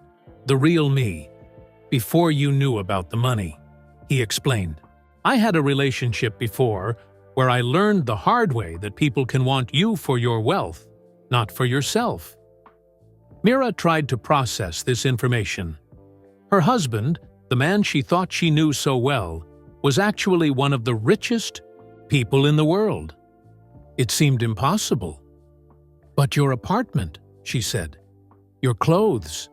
the real me, before you knew about the money, he explained. I had a relationship before where I learned the hard way that people can want you for your wealth, not for yourself. Mira tried to process this information. Her husband, the man she thought she knew so well, was actually one of the richest people in the world. It seemed impossible. But your apartment, she said, your clothes,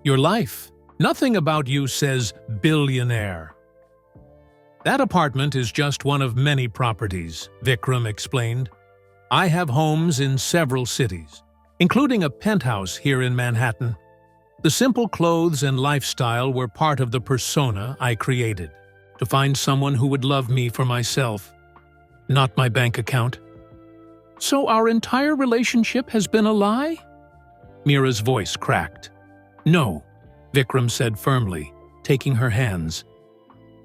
your life, nothing about you says billionaire. That apartment is just one of many properties, Vikram explained. I have homes in several cities, including a penthouse here in Manhattan. The simple clothes and lifestyle were part of the persona I created, to find someone who would love me for myself, not my bank account. So our entire relationship has been a lie? Mira's voice cracked. No, Vikram said firmly, taking her hands.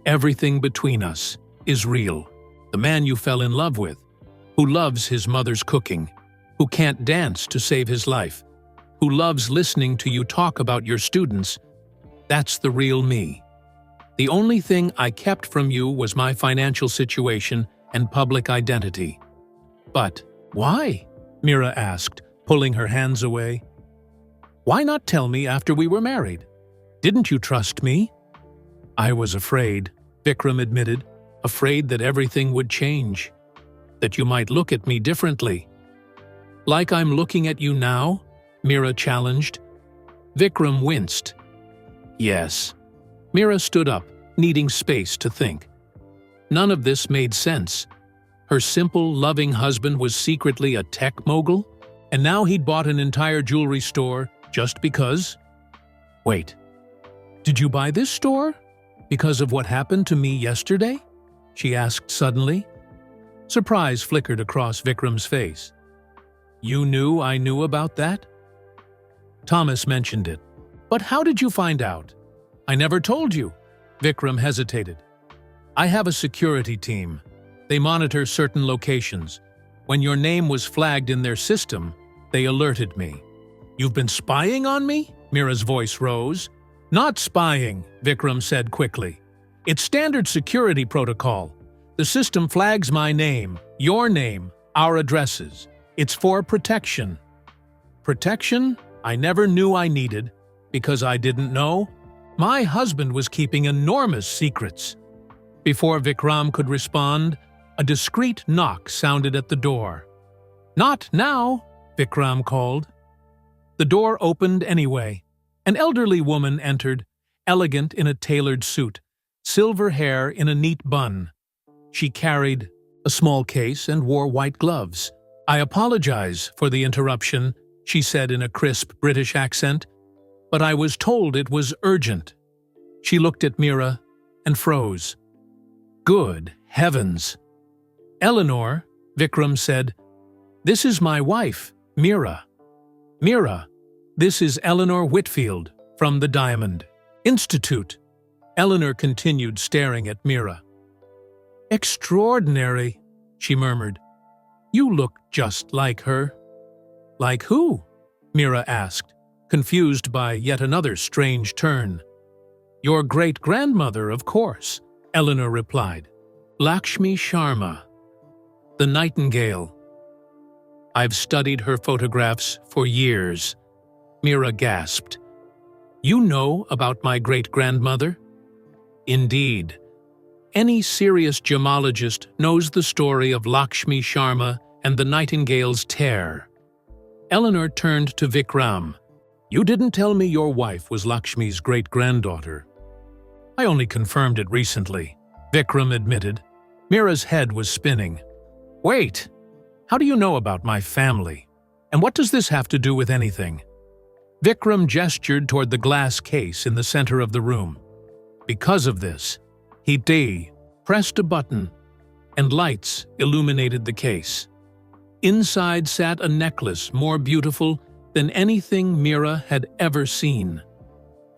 Everything between us is real. The man you fell in love with, who loves his mother's cooking, who can't dance to save his life, who loves listening to you talk about your students, that's the real me. The only thing I kept from you was my financial situation and public identity. But why? Mira asked, pulling her hands away. Why not tell me after we were married? Didn't you trust me? I was afraid, Vikram admitted, afraid that everything would change, that you might look at me differently. Like I'm looking at you now? Mira challenged. Vikram winced. Yes. Mira stood up, needing space to think. None of this made sense. Her simple, loving husband was secretly a tech mogul, and now he'd bought an entire jewelry store just because? Wait, did you buy this store because of what happened to me yesterday? She asked suddenly. Surprise flickered across Vikram's face. You knew I knew about that? Thomas mentioned it. But how did you find out? I never told you. Vikram hesitated. I have a security team. They monitor certain locations. When your name was flagged in their system, they alerted me. You've been spying on me? Mira's voice rose. Not spying, Vikram said quickly. It's standard security protocol. The system flags my name, your name, our addresses. It's for protection. Protection I never knew I needed because I didn't know. My husband was keeping enormous secrets. Before Vikram could respond, a discreet knock sounded at the door. Not now, Vikram called. The door opened anyway. An elderly woman entered, elegant in a tailored suit, silver hair in a neat bun. She carried a small case and wore white gloves. I apologize for the interruption, she said in a crisp British accent, but I was told it was urgent. She looked at Mira and froze. Good heavens! Eleanor, Vikram said, this is my wife, Mira. Mira, this is Eleanor Whitfield from the Diamond. Institute. Eleanor continued staring at Mira. Extraordinary, she murmured. You look just like her. Like who? Mira asked, confused by yet another strange turn. Your great-grandmother, of course, Eleanor replied. Lakshmi Sharma, the Nightingale. I've studied her photographs for years, Mira gasped. You know about my great-grandmother? Indeed. Any serious gemologist knows the story of Lakshmi Sharma and the Nightingale's tear. Eleanor turned to Vikram. You didn't tell me your wife was Lakshmi's great-granddaughter. I only confirmed it recently, Vikram admitted. Mira's head was spinning. Wait, how do you know about my family? And what does this have to do with anything? Vikram gestured toward the glass case in the center of the room. Because of this, he pressed a button, and lights illuminated the case. Inside sat a necklace more beautiful than anything Mira had ever seen.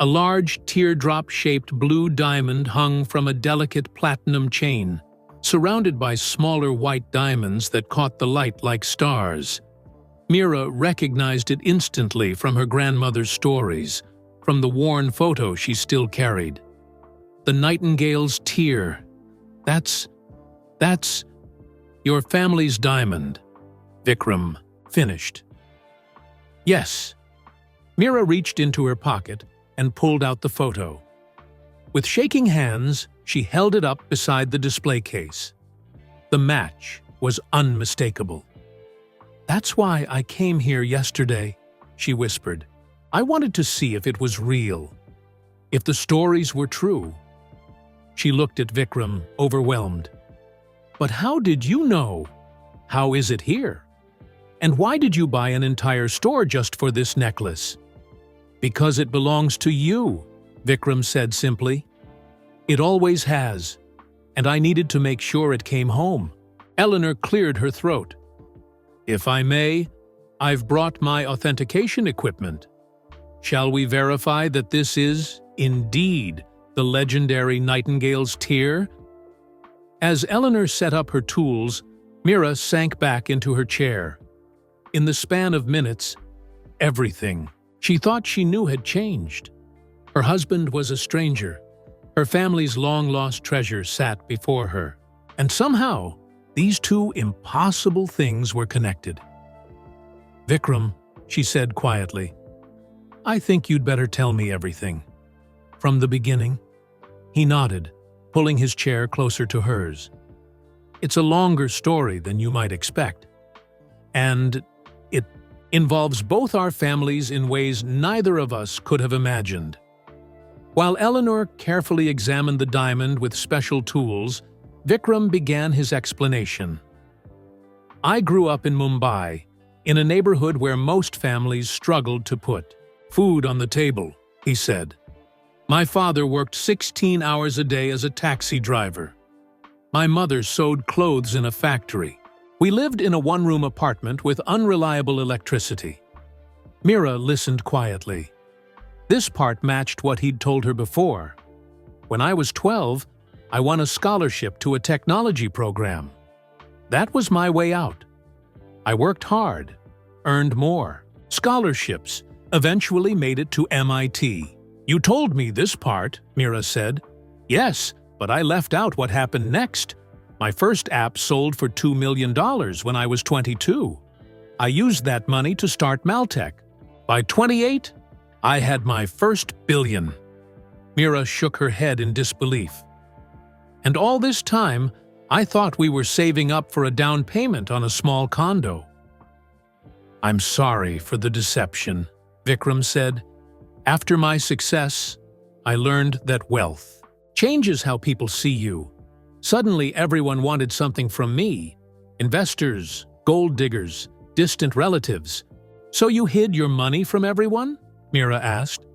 A large teardrop-shaped blue diamond hung from a delicate platinum chain, surrounded by smaller white diamonds that caught the light like stars. Mira recognized it instantly from her grandmother's stories, from the worn photo she still carried. The Nightingale's tear. That's your family's diamond, Vikram finished. Yes. Mira reached into her pocket and pulled out the photo. With shaking hands, she held it up beside the display case. The match was unmistakable. That's why I came here yesterday, she whispered. I wanted to see if it was real, if the stories were true. She looked at Vikram, overwhelmed. But how did you know? How is it here? And why did you buy an entire store just for this necklace? Because it belongs to you, Vikram said simply. It always has, and I needed to make sure it came home. Eleanor cleared her throat. If I may, I've brought my authentication equipment. Shall we verify that this is, indeed, the legendary Nightingale's tear? As Eleanor set up her tools, Mira sank back into her chair. In the span of minutes, everything she thought she knew had changed. Her husband was a stranger. Her family's long-lost treasure sat before her. And somehow, these two impossible things were connected. Vikram, she said quietly, I think you'd better tell me everything. From the beginning? He nodded, pulling his chair closer to hers. It's a longer story than you might expect. And it involves both our families in ways neither of us could have imagined. While Eleanor carefully examined the diamond with special tools, Vikram began his explanation. I grew up in Mumbai, in a neighborhood where most families struggled to put food on the table, he said. My father worked 16 hours a day as a taxi driver. My mother sewed clothes in a factory. We lived in a one-room apartment with unreliable electricity. Mira listened quietly. This part matched what he'd told her before. When I was 12, I won a scholarship to a technology program. That was my way out. I worked hard, earned more. Scholarships eventually made it to MIT. You told me this part, Mira said. Yes, but I left out what happened next. My first app sold for $2 million when I was 22. I used that money to start Maltech. By 28, I had my first billion. Mira shook her head in disbelief. And all this time, I thought we were saving up for a down payment on a small condo. I'm sorry for the deception, Vikram said. After my success, I learned that wealth changes how people see you. Suddenly, everyone wanted something from me. Investors, gold diggers, distant relatives. So you hid your money from everyone? Mira asked.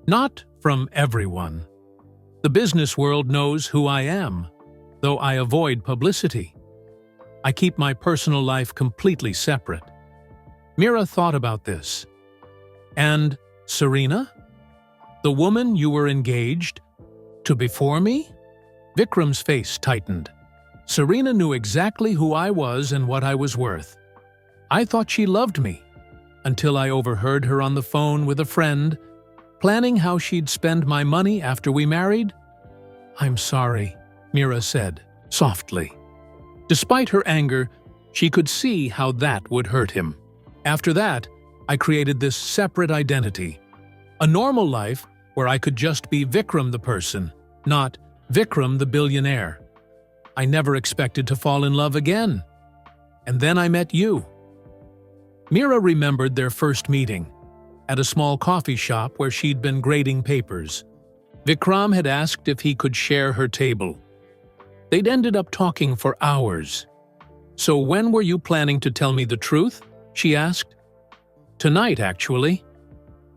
Not from everyone. The business world knows who I am, though I avoid publicity. I keep my personal life completely separate. Mira thought about this. And Serena? The woman you were engaged to before me? Vikram's face tightened. Serena knew exactly who I was and what I was worth. I thought she loved me, until I overheard her on the phone with a friend, planning how she'd spend my money after we married. "I'm sorry," Mira said, softly. Despite her anger, she could see how that would hurt him. After that, I created this separate identity. A normal life where I could just be Vikram the person, not Vikram the billionaire. I never expected to fall in love again. And then I met you. Mira remembered their first meeting, at a small coffee shop where she'd been grading papers. Vikram had asked if he could share her table. They'd ended up talking for hours. "So when were you planning to tell me the truth?" she asked. "Tonight, actually.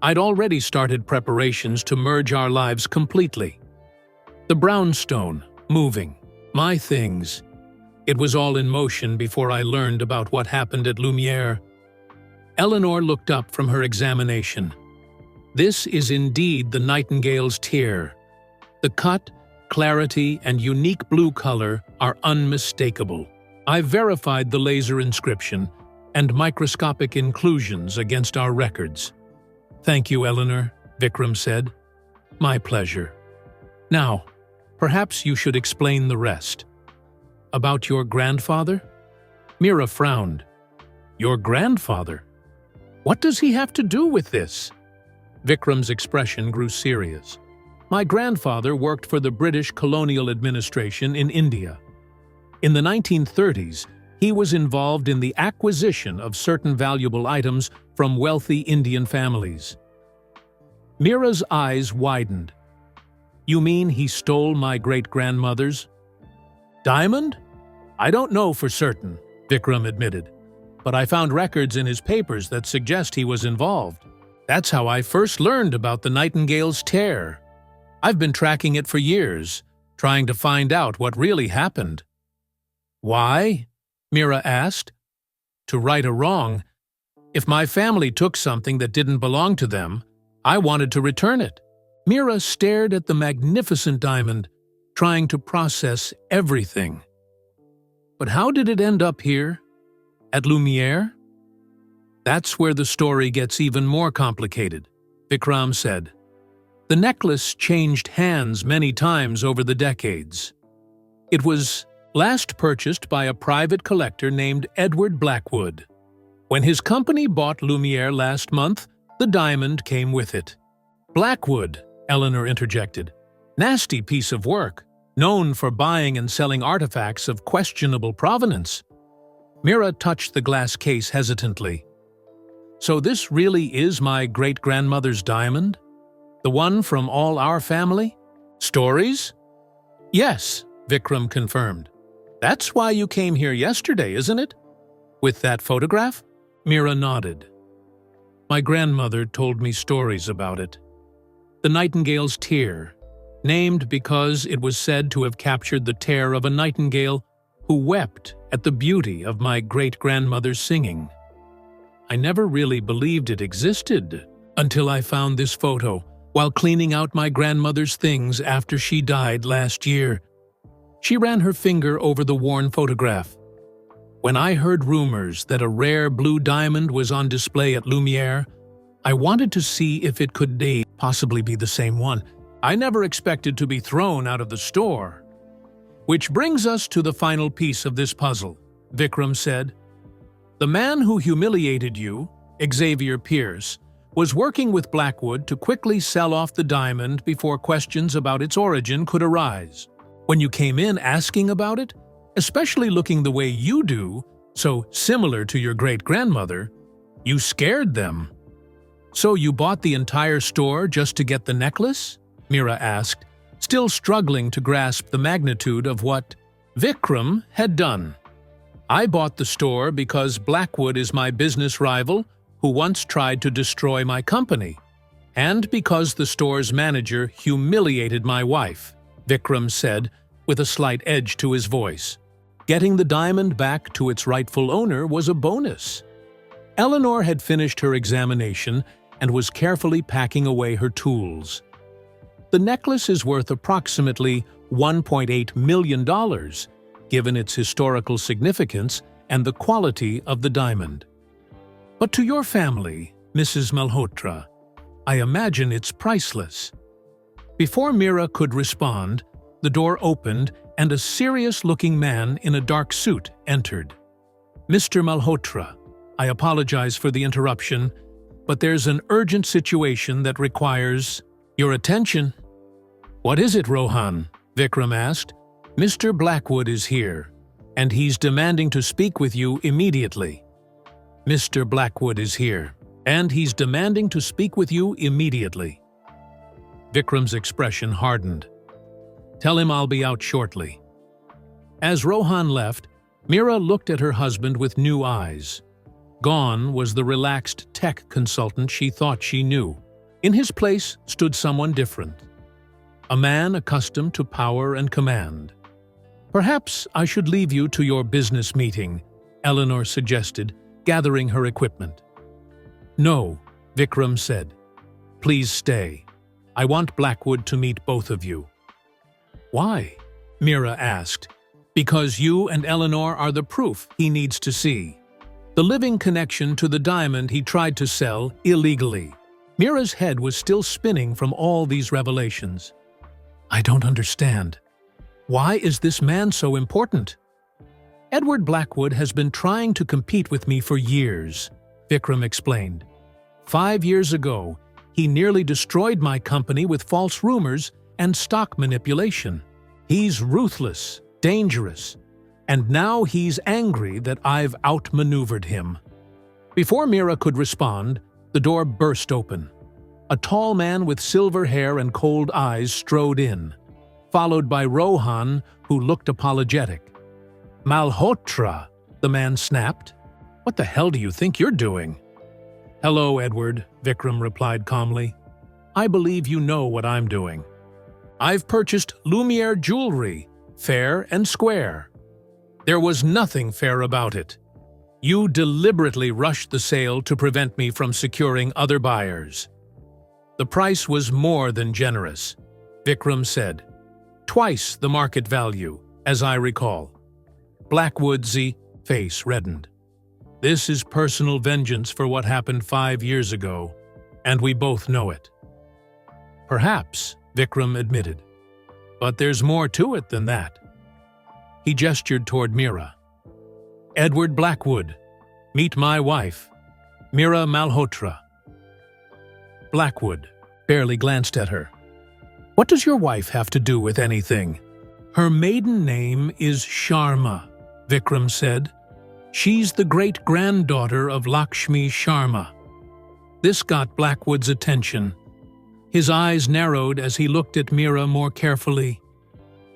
I'd already started preparations to merge our lives completely. The brownstone, moving, my things. It was all in motion before I learned about what happened at Lumiere." Eleanor looked up from her examination. "This is indeed the Nightingale's tear. The cut, clarity, and unique blue color are unmistakable. I've verified the laser inscription and microscopic inclusions against our records." "Thank you, Eleanor," Vikram said. "My pleasure. Now, perhaps you should explain the rest." "About your grandfather?" Mira frowned. "Your grandfather? What does he have to do with this?" Vikram's expression grew serious. "My grandfather worked for the British colonial administration in India. In the 1930s, he was involved in the acquisition of certain valuable items from wealthy Indian families." Mira's eyes widened. "You mean he stole my great-grandmother's diamond?" "I don't know for certain," Vikram admitted. "But I found records in his papers that suggest he was involved. That's how I first learned about the Nightingale's tear. I've been tracking it for years, trying to find out what really happened." "Why?" Mira asked. "To right a wrong. If my family took something that didn't belong to them, I wanted to return it." Mira stared at the magnificent diamond, trying to process everything. "But how did it end up here? At Lumiere?" "That's where the story gets even more complicated," Vikram said. "The necklace changed hands many times over the decades. It was last purchased by a private collector named Edward Blackwood. When his company bought Lumiere last month, the diamond came with it." "Blackwood," Eleanor interjected. "Nasty piece of work, known for buying and selling artifacts of questionable provenance." Mira touched the glass case hesitantly. "So this really is my great-grandmother's diamond? The one from all our family? Stories?" "Yes," Vikram confirmed. "That's why you came here yesterday, isn't it? With that photograph?" Mira nodded. "My grandmother told me stories about it. The Nightingale's tear, named because it was said to have captured the tear of a nightingale who wept at the beauty of my great-grandmother's singing. I never really believed it existed until I found this photo while cleaning out my grandmother's things after she died last year." She ran her finger over the worn photograph. "When I heard rumors that a rare blue diamond was on display at Lumiere, I wanted to see if it could possibly be the same one. I never expected to be thrown out of the store." "Which brings us to the final piece of this puzzle," Vikram said. "The man who humiliated you, Xavier Pierce, was working with Blackwood to quickly sell off the diamond before questions about its origin could arise. When you came in asking about it, especially looking the way you do, so similar to your great-grandmother, you scared them." "So you bought the entire store just to get the necklace?" Mira asked, still struggling to grasp the magnitude of what Vikram had done. "I bought the store because Blackwood is my business rival who once tried to destroy my company, and because the store's manager humiliated my wife," Vikram said with a slight edge to his voice. Getting the diamond back to its rightful owner was a bonus. Eleanor had finished her examination and was carefully packing away her tools. The necklace is worth approximately $1.8 million, given its historical significance and the quality of the diamond. But to your family, Mrs. Malhotra, I imagine it's priceless. Before Mira could respond, the door opened and a serious-looking man in a dark suit entered. Mr. Malhotra, I apologize for the interruption, but there's an urgent situation that requires your attention. What is it, Rohan? Vikram asked. Mr. Blackwood is here, and he's demanding to speak with you immediately. Mr. Blackwood is here, and he's demanding to speak with you immediately. Vikram's expression hardened. Tell him I'll be out shortly. As Rohan left, Mira looked at her husband with new eyes. Gone was the relaxed tech consultant she thought she knew. In his place stood someone different. A man accustomed to power and command. Perhaps I should leave you to your business meeting, Eleanor suggested, gathering her equipment. No, Vikram said. Please stay. I want Blackwood to meet both of you. Why? Mira asked. Because you and Eleanor are the proof he needs to see. The living connection to the diamond he tried to sell illegally. Mira's head was still spinning from all these revelations. I don't understand. Why is this man so important? Edward Blackwood has been trying to compete with me for years, Vikram explained. 5 years ago, he nearly destroyed my company with false rumors and stock manipulation. He's ruthless, dangerous, and now he's angry that I've outmaneuvered him. Before Mira could respond, the door burst open. A tall man with silver hair and cold eyes strode in, followed by Rohan, who looked apologetic. Malhotra, the man snapped. What the hell do you think you're doing? Hello, Edward, Vikram replied calmly. I believe you know what I'm doing. I've purchased Lumiere Jewellery, fair and square. There was nothing fair about it. You deliberately rushed the sale to prevent me from securing other buyers. The price was more than generous, Vikram said. Twice the market value, as I recall. Blackwood's face reddened. This is personal vengeance for what happened 5 years ago, and we both know it. Perhaps, Vikram admitted. But there's more to it than that. He gestured toward Mira. Edward Blackwood, meet my wife, Mira Malhotra. Blackwood barely glanced at her. What does your wife have to do with anything? Her maiden name is Sharma, Vikram said. She's the great-granddaughter of Lakshmi Sharma. This got Blackwood's attention. His eyes narrowed as he looked at Mira more carefully.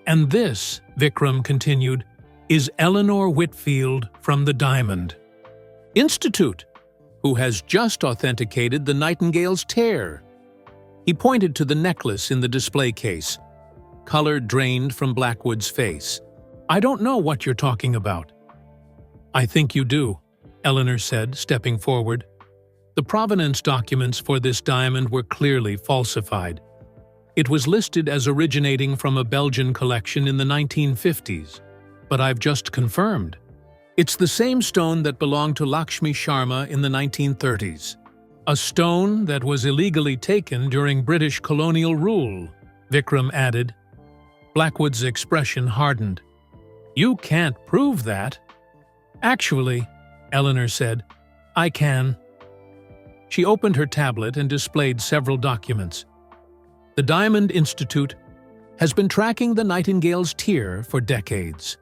And this, Vikram continued, is Eleanor Whitfield from the Diamond Institute, who has just authenticated the Nightingale's tear. He pointed to the necklace in the display case. Color drained from Blackwood's face. I don't know what you're talking about. I think you do, Eleanor said, stepping forward. The provenance documents for this diamond were clearly falsified. It was listed as originating from a Belgian collection in the 1950s, but I've just confirmed. It's the same stone that belonged to Lakshmi Sharma in the 1930s. A stone that was illegally taken during British colonial rule, Vikram added. Blackwood's expression hardened. You can't prove that. Actually, Eleanor said, I can. She opened her tablet and displayed several documents. The Diamond Institute has been tracking the Nightingale's tear for decades.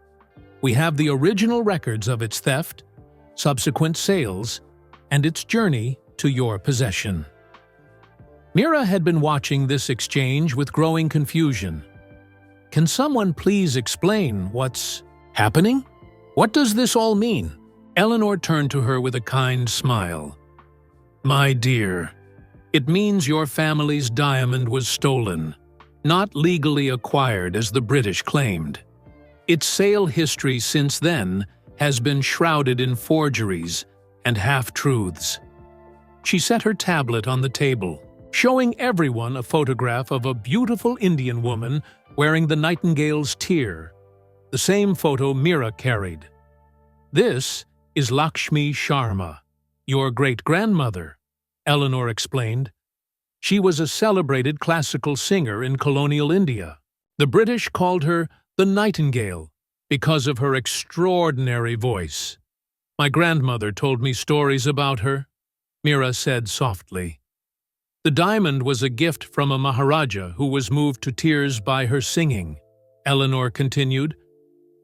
We have the original records of its theft, subsequent sales, and its journey to your possession. Mira had been watching this exchange with growing confusion. Can someone please explain what's happening? What does this all mean? Eleanor turned to her with a kind smile. My dear, it means your family's diamond was stolen, not legally acquired as the British claimed. Its sale history since then has been shrouded in forgeries and half-truths. She set her tablet on the table. showing everyone a photograph of a beautiful Indian woman wearing the nightingale's tear, the same photo Mira carried. "This is Lakshmi Sharma, your great-grandmother," Eleanor explained. She was a celebrated classical singer in colonial India. The British called her the Nightingale because of her extraordinary voice. "My grandmother told me stories about her," Mira said softly. "The diamond was a gift from a Maharaja who was moved to tears by her singing," Eleanor continued.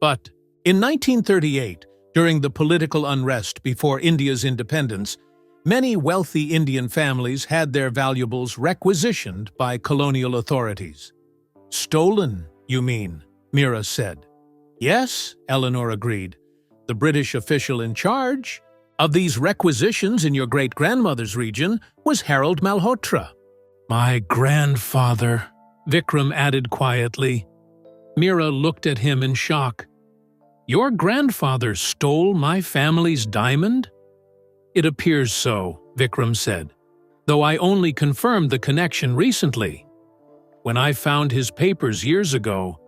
"But in 1938, during the political unrest before India's independence, many wealthy Indian families had their valuables requisitioned by colonial authorities." "Stolen, you mean?" Mira said. "Yes," Eleanor agreed. "The British official in charge of these requisitions in your great-grandmother's region was Harold Malhotra." "My grandfather," Vikram added quietly. Mira looked at him in shock. "Your grandfather stole my family's diamond?" "It appears so," Vikram said, "though I only confirmed the connection recently. When I found his papers years ago,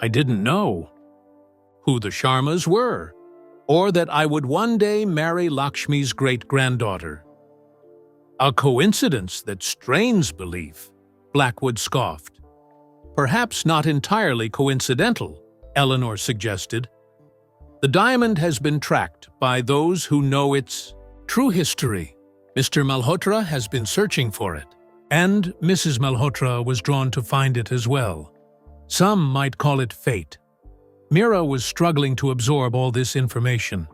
I didn't know who the Sharmas were, or that I would one day marry Lakshmi's great-granddaughter." "A coincidence that strains belief," Blackwood scoffed. "Perhaps not entirely coincidental," Eleanor suggested. "The diamond has been tracked by those who know its true history. Mr. Malhotra has been searching for it, and Mrs. Malhotra was drawn to find it as well. Some might call it fate." Mira was struggling to absorb all this information.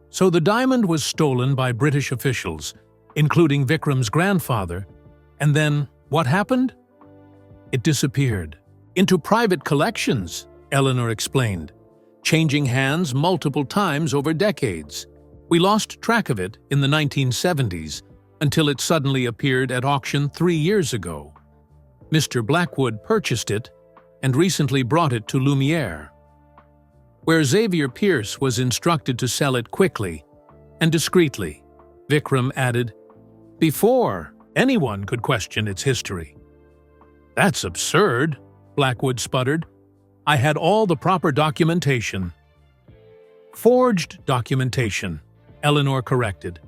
So the diamond was stolen by British officials, including Vikram's grandfather, and then what happened? "It disappeared into private collections," Eleanor explained, "changing hands multiple times over decades. We lost track of it in the 1970s until it suddenly appeared at auction 3 years ago. Mr. Blackwood purchased it and recently brought it to Lumiere, where Xavier Pierce was instructed to sell it quickly and discreetly," Vikram added, "before anyone could question its history." "That's absurd," Blackwood sputtered. "I had all the proper documentation." "Forged documentation," Eleanor corrected.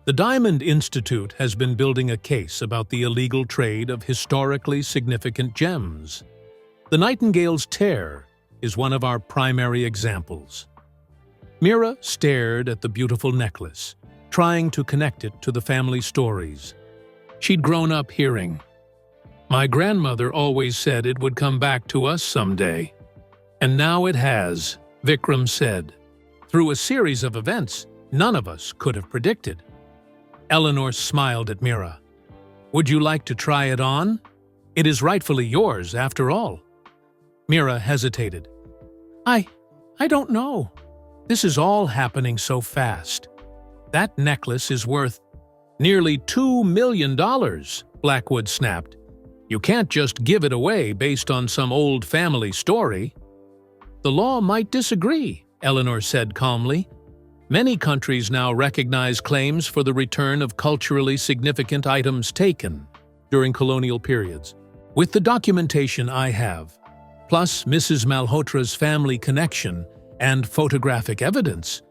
"The Diamond Institute has been building a case about the illegal trade of historically significant gems. The Nightingale's tear is one of our primary examples." Mira stared at the beautiful necklace, trying to connect it to the family stories she'd grown up hearing. "My grandmother always said it would come back to us someday. And now it has," Vikram said, "through a series of events none of us could have predicted." Eleanor smiled at Mira. "Would you like to try it on? It is rightfully yours, after all." Mira hesitated. I don't know. This is all happening so fast. That necklace is worth nearly $2 million, Blackwood snapped. "You can't just give it away based on some old family story." "The law might disagree," Eleanor said calmly. "Many countries now recognize claims for the return of culturally significant items taken during colonial periods. With the documentation I have, plus Mrs. Malhotra's family connection and photographic evidence,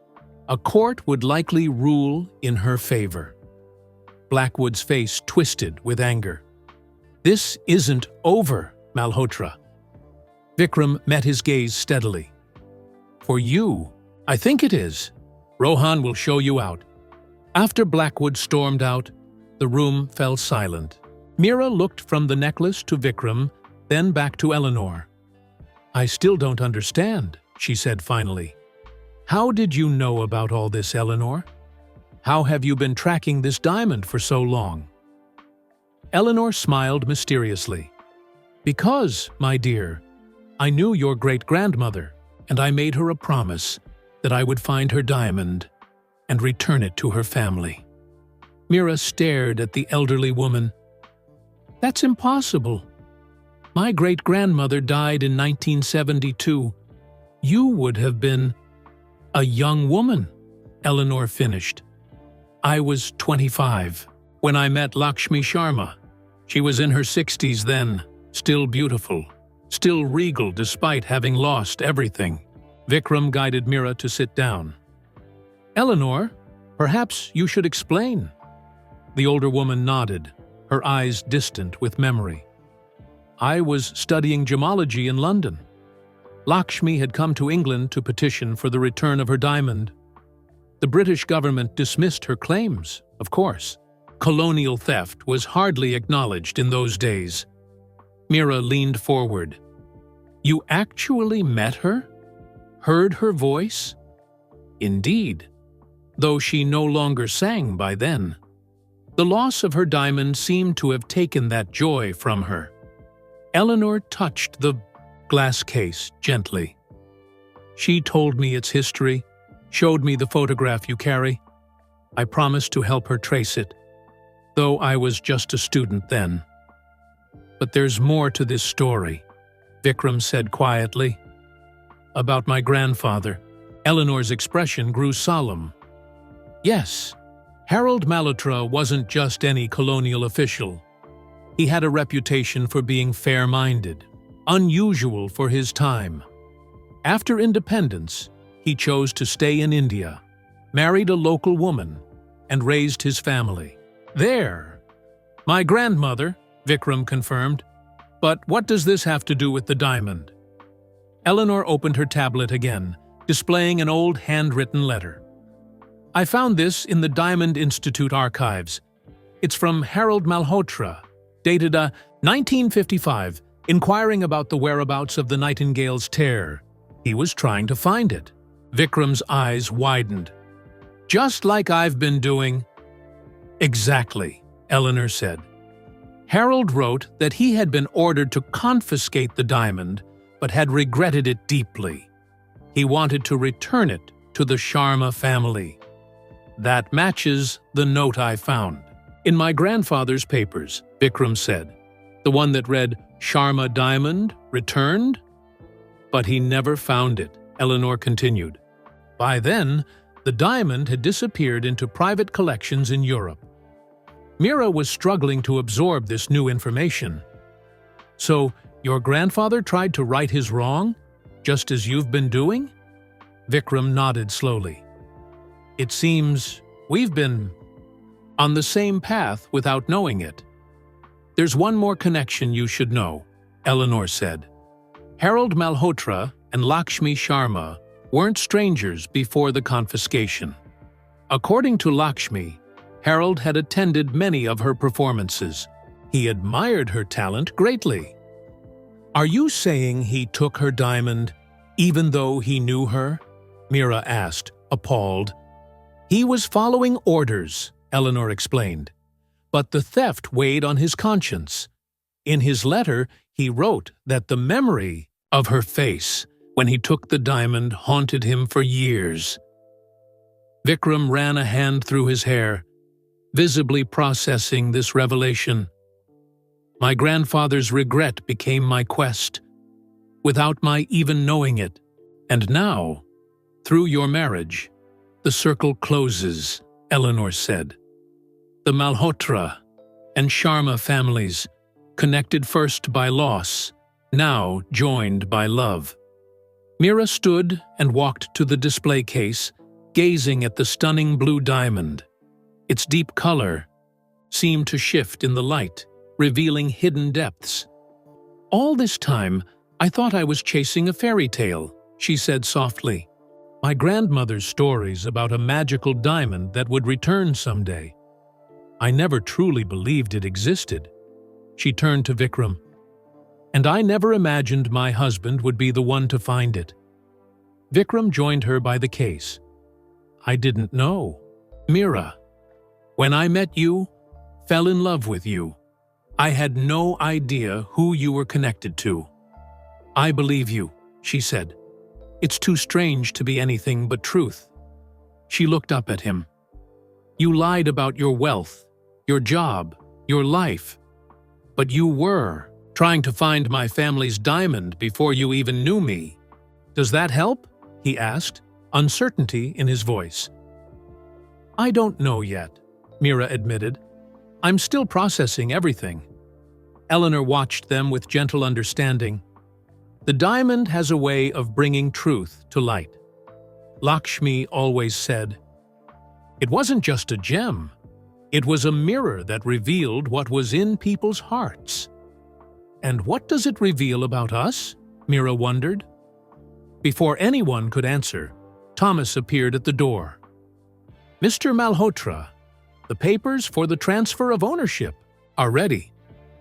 a court would likely rule in her favor." Blackwood's face twisted with anger. "This isn't over, Malhotra." Vikram met his gaze steadily. "For you, I think it is. Rohan will show you out." After Blackwood stormed out, the room fell silent. Mira looked from the necklace to Vikram, then back to Eleanor. "I still don't understand," she said finally. "How did you know about all this, Eleanor? How have you been tracking this diamond for so long?" Eleanor smiled mysteriously. "Because, my dear, I knew your great-grandmother, and I made her a promise that I would find her diamond and return it to her family." Mira stared at the elderly woman. "That's impossible. My great-grandmother died in 1972. You would have been a young woman," Eleanor finished. "I was 25 when I met Lakshmi Sharma," She was in her 60s then, still beautiful, still regal despite having lost everything. Vikram guided Mira to sit down. "Eleanor, perhaps you should explain." The older woman nodded, her eyes distant with memory. "I was studying gemology in London. Lakshmi had come to England to petition for the return of her diamond. The British government dismissed her claims, of course. Colonial theft was hardly acknowledged in those days." Mira leaned forward. "You actually met her? Heard her voice?" "Indeed, though she no longer sang by then. The loss of her diamond seemed to have taken that joy from her." Eleanor touched the glass case gently. "She told me its history, showed me the photograph you carry. I promised to help her trace it, though I was just a student then. But there's more to this story," Vikram said quietly. "About my grandfather." Eleanor's expression grew solemn. "Yes, Harold Malhotra wasn't just any colonial official. He had a reputation for being fair-minded, unusual for his time. After independence, he chose to stay in India, married a local woman, and raised his family there." "My grandmother," Vikram confirmed. "But what does this have to do with the diamond?" Eleanor opened her tablet again, displaying an old handwritten letter. "I found this in the Diamond Institute archives. It's from Harold Malhotra, dated 1955, inquiring about the whereabouts of the Nightingale's tear. He was trying to find it." Vikram's eyes widened. "Just like I've been doing." "Exactly," Eleanor said. "Harold wrote that he had been ordered to confiscate the diamond, but had regretted it deeply. He wanted to return it to the Sharma family. That matches the note I found." "In my grandfather's papers," Vikram said. "The one that read, 'Sharma diamond, returned?'" "But he never found it," Eleanor continued. "By then, the diamond had disappeared into private collections in Europe." Mira was struggling to absorb this new information. "So, your grandfather tried to right his wrong, just as you've been doing?" Vikram nodded slowly. "It seems we've been on the same path without knowing it." "There's one more connection you should know," Eleanor said. "Harold Malhotra and Lakshmi Sharma weren't strangers before the confiscation. According to Lakshmi, Harold had attended many of her performances. He admired her talent greatly." "Are you saying he took her diamond even though he knew her?" Mira asked, appalled. "He was following orders," Eleanor explained. "But the theft weighed on his conscience. In his letter, he wrote that the memory of her face when he took the diamond haunted him for years." Vikram ran a hand through his hair, visibly processing this revelation. "My grandfather's regret became my quest, without my even knowing it. And now, through your marriage, the circle closes," Eleanor said. "The Malhotra and Sharma families, connected first by loss, now joined by love." Mira stood and walked to the display case, gazing at the stunning blue diamond. Its deep color seemed to shift in the light, revealing hidden depths. "All this time, I thought I was chasing a fairy tale," she said softly. "My grandmother's stories about a magical diamond that would return someday. I never truly believed it existed." She turned to Vikram. "And I never imagined my husband would be the one to find it." Vikram joined her by the case. "I didn't know. Mira, when I met you, fell in love with you, I had no idea who you were connected to." "I believe you," she said. "It's too strange to be anything but truth." She looked up at him. "You lied about your wealth, your job, your life. But you were trying to find my family's diamond before you even knew me. Does that help?" he asked, uncertainty in his voice. "I don't know yet," Mira admitted. "I'm still processing everything. Eleanor watched them with gentle understanding. The diamond has a way of bringing truth to light. Lakshmi always said, "It wasn't just a gem. It was a mirror that revealed what was in people's hearts." "And what does it reveal about us?" Mira wondered. Before anyone could answer, Thomas appeared at the door. "Mr. Malhotra, the papers for the transfer of ownership are ready,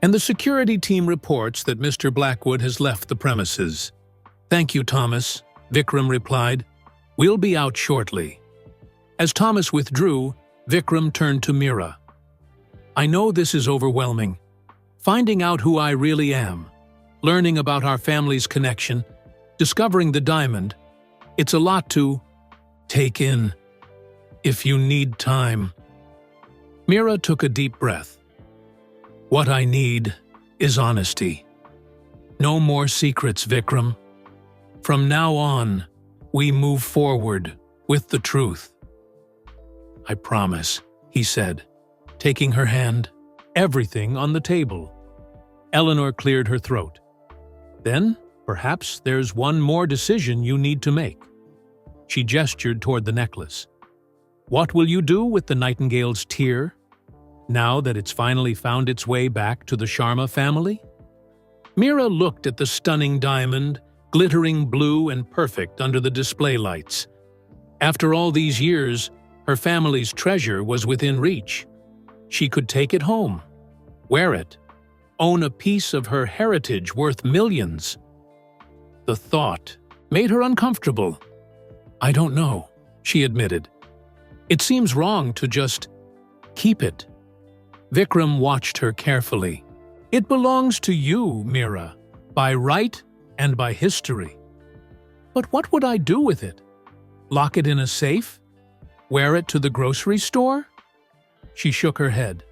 and the security team reports that Mr. Blackwood has left the premises." "Thank you, Thomas," Vikram replied. "We'll be out shortly." As Thomas withdrew, Vikram turned to Mira. "I know this is overwhelming. Finding out who I really am, learning about our family's connection, discovering the diamond, it's a lot to take in. If you need time." Mira took a deep breath. "What I need is honesty. No more secrets, Vikram. From now on, we move forward with the truth." "I promise," he said, taking her hand, everything on the table. Eleanor cleared her throat. "Then, perhaps there's one more decision you need to make." She gestured toward the necklace. "What will you do with the nightingale's tear, now that it's finally found its way back to the Sharma family?" Mira looked at the stunning diamond, glittering blue and perfect under the display lights. After all these years, her family's treasure was within reach. She could take it home, wear it, own a piece of her heritage worth millions. The thought made her uncomfortable. "I don't know," she admitted. "It seems wrong to just keep it." Vikram watched her carefully. "It belongs to you, Mira, by right and by history." "But what would I do with it? Lock it in a safe? Wear it to the grocery store?" She shook her head.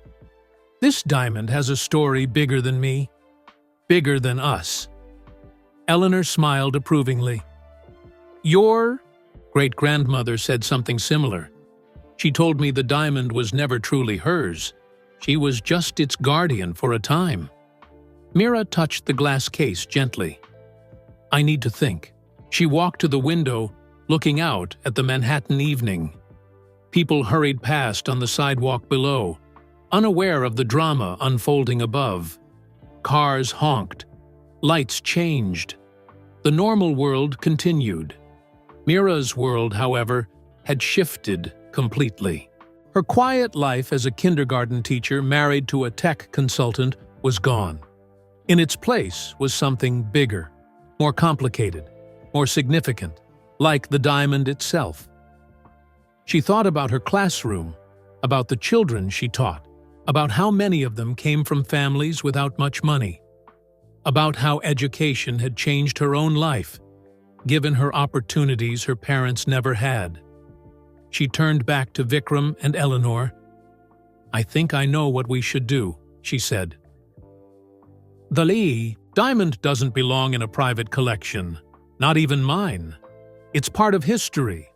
"This diamond has a story bigger than me, bigger than us." Eleanor smiled approvingly. "Your great-grandmother said something similar. She told me the diamond was never truly hers. She was just its guardian for a time." Mira touched the glass case gently. "I need to think." She walked to the window, looking out at the Manhattan evening. People hurried past on the sidewalk below, unaware of the drama unfolding above. Cars honked. Lights changed. The normal world continued. Mira's world, however, had shifted completely. Her quiet life as a kindergarten teacher married to a tech consultant was gone. In its place was something bigger, more complicated, more significant, like the diamond itself. She thought about her classroom, about the children she taught, about how many of them came from families without much money, about how education had changed her own life, given her opportunities her parents never had. She turned back to Vikram and Eleanor. "I think I know what we should do," she said. "The diamond doesn't belong in a private collection, not even mine. It's part of history,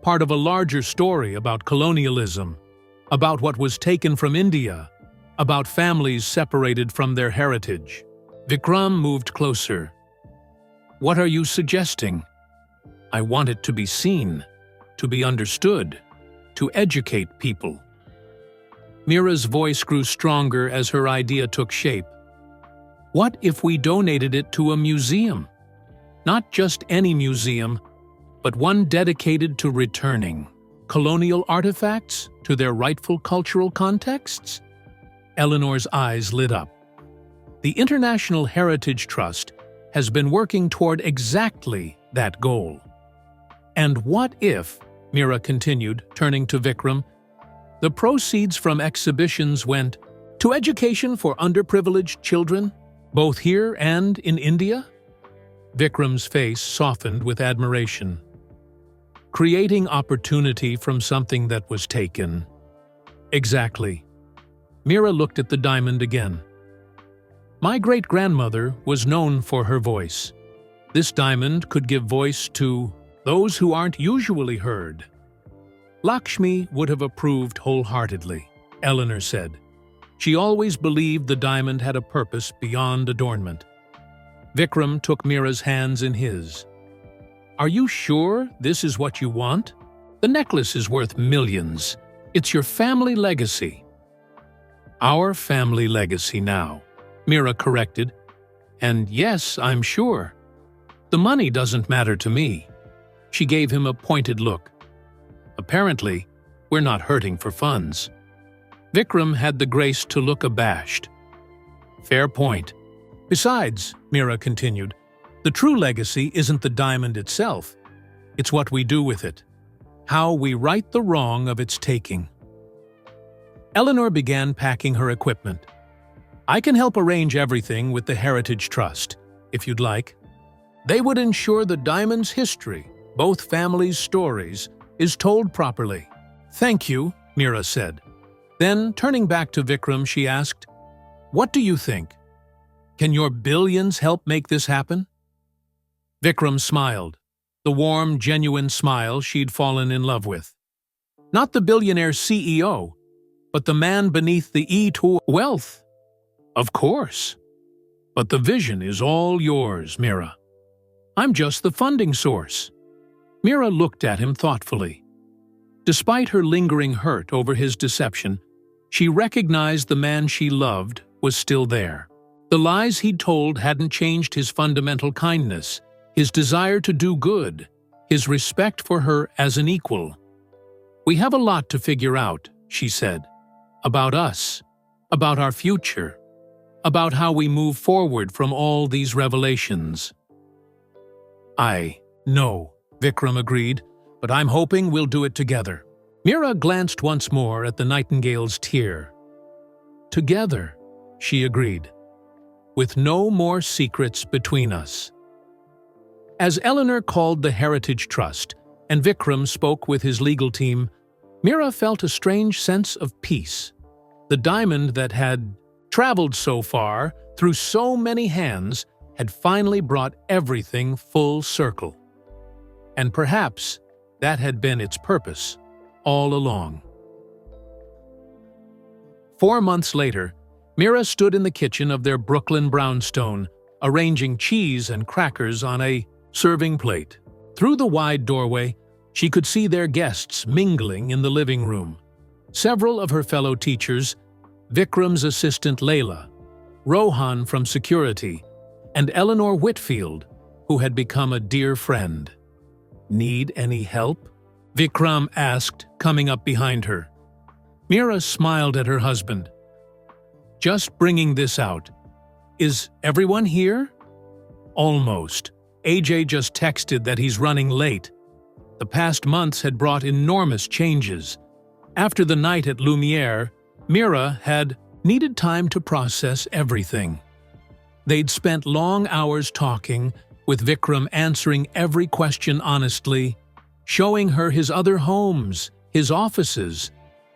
part of a larger story about colonialism, about what was taken from India, about families separated from their heritage." Vikram moved closer. "What are you suggesting?" "I want it to be seen, to be understood, to educate people." Mira's voice grew stronger as her idea took shape. "What if we donated it to a museum? Not just any museum, but one dedicated to returning colonial artifacts to their rightful cultural contexts?" Eleanor's eyes lit up. The International Heritage Trust has been working toward exactly that goal. "And what if," Mira continued, turning to Vikram, "the proceeds from exhibitions went to education for underprivileged children, both here and in India?" Vikram's face softened with admiration. "Creating opportunity from something that was taken." "Exactly." Mira looked at the diamond again. "My great-grandmother was known for her voice. This diamond could give voice to those who aren't usually heard." Lakshmi would have approved wholeheartedly, Eleanor said. She always believed the diamond had a purpose beyond adornment. Vikram took Mira's hands in his. "Are you sure this is what you want? The necklace is worth millions. It's your family legacy." "Our family legacy now," Mira corrected. "And yes, I'm sure. The money doesn't matter to me." She gave him a pointed look. "Apparently, we're not hurting for funds." Vikram had the grace to look abashed. "Fair point. Besides," Mira continued, "the true legacy isn't the diamond itself. It's what we do with it. How we right the wrong of its taking." Eleanor began packing her equipment. "I can help arrange everything with the Heritage Trust, if you'd like. They would ensure the diamond's history, both families' stories, is told properly." "Thank you," Mira said. Then, turning back to Vikram, she asked, "What do you think? Can your billions help make this happen?" Vikram smiled, the warm, genuine smile she'd fallen in love with. Not the billionaire CEO, but the man beneath the E2 wealth. "Of course. But the vision is all yours, Mira. I'm just the funding source." Mira looked at him thoughtfully. Despite her lingering hurt over his deception, she recognized the man she loved was still there. The lies he'd told hadn't changed his fundamental kindness, his desire to do good, his respect for her as an equal. "We have a lot to figure out," she said. "About us, about our future, about how we move forward from all these revelations." "I know," Vikram agreed, "but I'm hoping we'll do it together." Mira glanced once more at the nightingale's tear. "Together," she agreed, "with no more secrets between us." As Eleanor called the Heritage Trust and Vikram spoke with his legal team, Mira felt a strange sense of peace. The diamond that had traveled so far, through so many hands, had finally brought everything full circle. And perhaps that had been its purpose all along. 4 months later, Mira stood in the kitchen of their Brooklyn brownstone, arranging cheese and crackers on a serving plate. Through the wide doorway, she could see their guests mingling in the living room. Several of her fellow teachers, Vikram's assistant Layla, Rohan from security, and Eleanor Whitfield, who had become a dear friend. "Need any help?" Vikram asked, coming up behind her. Mira smiled at her husband. "Just bringing this out. Is everyone here?" "Almost. AJ just texted that he's running late. The past months had brought enormous changes. After the night at Lumiere, Mira had needed time to process everything. They'd spent long hours talking, with Vikram answering every question honestly, showing her his other homes, his offices,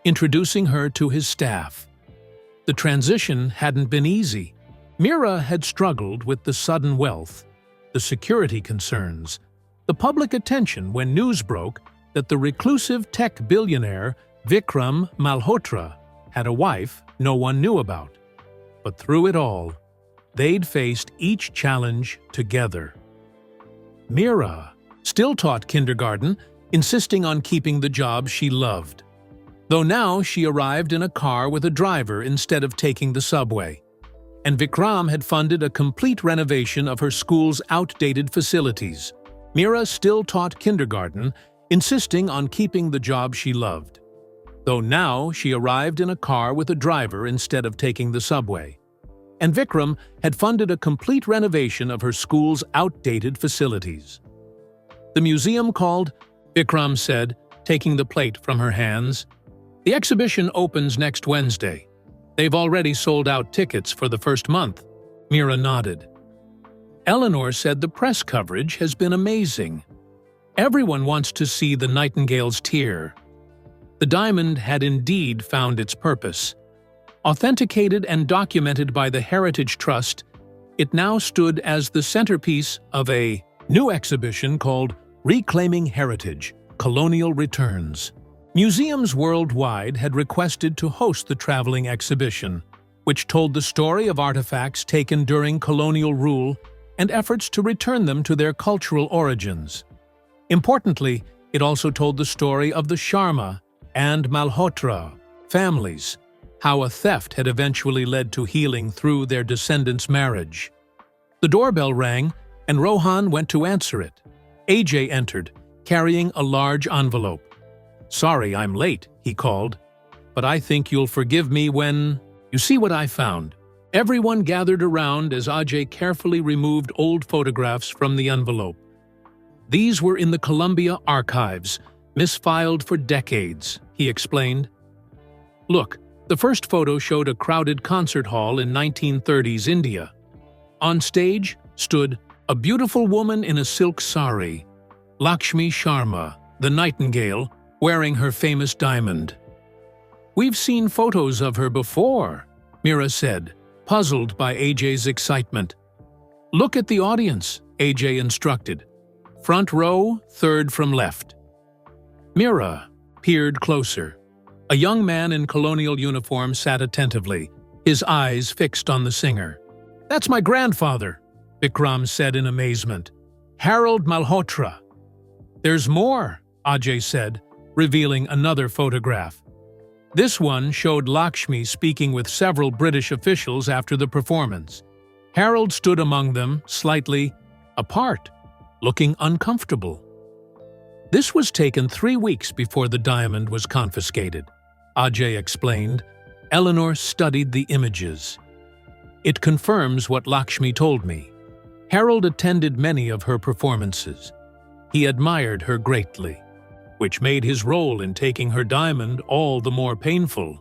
introducing her to his staff. The transition hadn't been easy. Mira had struggled with the sudden wealth, the security concerns, the public attention when news broke that the reclusive tech billionaire Vikram Malhotra had a wife no one knew about. But through it all, they'd faced each challenge together. Mira still taught kindergarten, insisting on keeping the job she loved. Though now she arrived in a car with a driver instead of taking the subway. And Vikram had funded a complete renovation of her school's outdated facilities. Mira still taught kindergarten, insisting on keeping the job she loved. Though now she arrived in a car with a driver instead of taking the subway. And Vikram had funded a complete renovation of her school's outdated facilities. "The museum called," Vikram said, taking the plate from her hands. "The exhibition opens next Wednesday. They've already sold out tickets for the first month." Mira nodded. "Eleanor said the press coverage has been amazing. Everyone wants to see the nightingale's tear." The diamond had indeed found its purpose. Authenticated and documented by the Heritage Trust, it now stood as the centerpiece of a new exhibition called Reclaiming Heritage: Colonial Returns. Museums worldwide had requested to host the traveling exhibition, which told the story of artifacts taken during colonial rule and efforts to return them to their cultural origins. Importantly, it also told the story of the Sharma and Malhotra families, how a theft had eventually led to healing through their descendants' marriage. The doorbell rang, and Rohan went to answer it. AJ entered, carrying a large envelope. "Sorry, I'm late," he called, "but I think you'll forgive me when you see what I found." Everyone gathered around as Ajay carefully removed old photographs from the envelope. These were in the Columbia archives, misfiled for decades, he explained. "Look, the first photo showed a crowded concert hall in 1930s India. On stage stood a beautiful woman in a silk sari, Lakshmi Sharma, the nightingale, wearing her famous diamond." "We've seen photos of her before," Mira said, puzzled by AJ's excitement. "Look at the audience," AJ instructed. "Front row, third from left." Mira peered closer. A young man in colonial uniform sat attentively, his eyes fixed on the singer. "That's my grandfather," Vikram said in amazement. "Harold Malhotra." "There's more," Ajay said, revealing another photograph. This one showed Lakshmi speaking with several British officials after the performance. Harold stood among them, slightly apart, looking uncomfortable. This was taken 3 weeks before the diamond was confiscated, Ajay explained. Eleanor studied the images. "It confirms what Lakshmi told me. Harold attended many of her performances. He admired her greatly, which made his role in taking her diamond all the more painful,"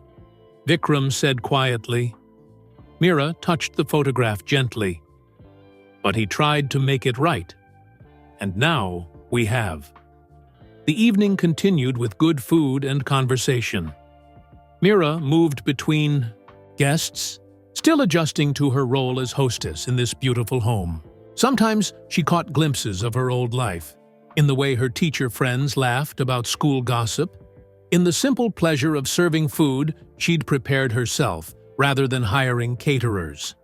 Vikram said quietly. Mira touched the photograph gently. "But he tried to make it right. And now we have." The evening continued with good food and conversation. Mira moved between guests, still adjusting to her role as hostess in this beautiful home. Sometimes she caught glimpses of her old life, in the way her teacher friends laughed about school gossip, in the simple pleasure of serving food she'd prepared herself rather than hiring caterers.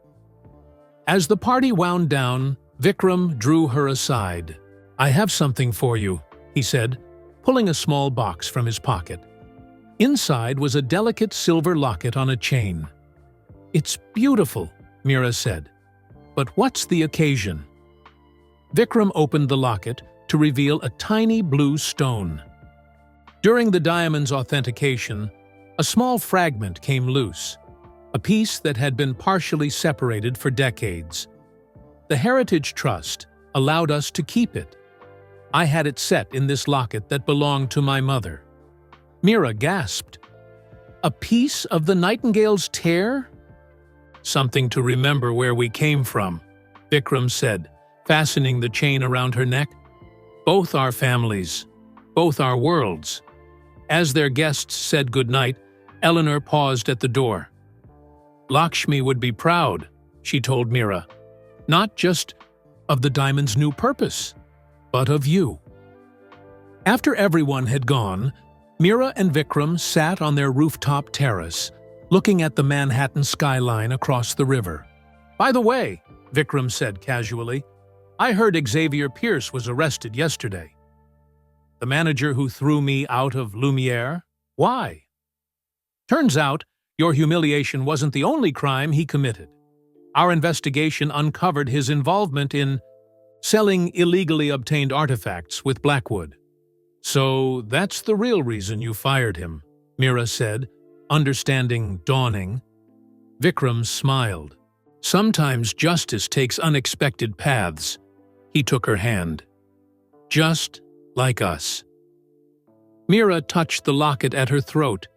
As the party wound down, Vikram drew her aside. "I have something for you," he said, pulling a small box from his pocket. Inside was a delicate silver locket on a chain. "It's beautiful," Mira said. "But what's the occasion?" Vikram opened the locket to reveal a tiny blue stone. During the diamond's authentication, a small fragment came loose, a piece that had been partially separated for decades. The Heritage Trust allowed us to keep it. I had it set in this locket that belonged to my mother. Mira gasped. "A piece of the nightingale's tear?" "Something to remember where we came from," Vikram said, fastening the chain around her neck. "Both our families, both our worlds." As their guests said goodnight, Eleanor paused at the door. "Lakshmi would be proud," she told Mira, "not just of the diamond's new purpose, but of you." After everyone had gone, Mira and Vikram sat on their rooftop terrace, looking at the Manhattan skyline across the river. "By the way," Vikram said casually, "I heard Xavier Pierce was arrested yesterday. The manager who threw me out of Lumiere? Why?" "Turns out, your humiliation wasn't the only crime he committed. Our investigation uncovered his involvement in selling illegally obtained artifacts with Blackwood. So that's the real reason you fired him," Mira said, understanding dawning. Vikram smiled. "Sometimes justice takes unexpected paths." He took her hand. "Just like us." Mira touched the locket at her throat,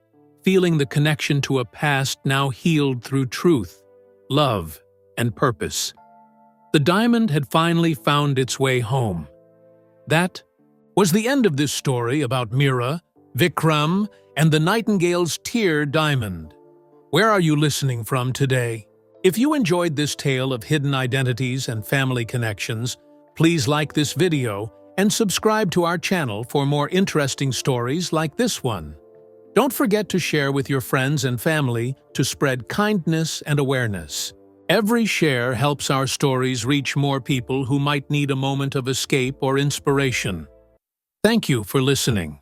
feeling the connection to a past now healed through truth, love, and purpose. The diamond had finally found its way home. That was the end of this story about Mira, Vikram, and the Nightingale's tear diamond. Where are you listening from today? If you enjoyed this tale of hidden identities and family connections, please like this video and subscribe to our channel for more interesting stories like this one. Don't forget to share with your friends and family to spread kindness and awareness. Every share helps our stories reach more people who might need a moment of escape or inspiration. Thank you for listening.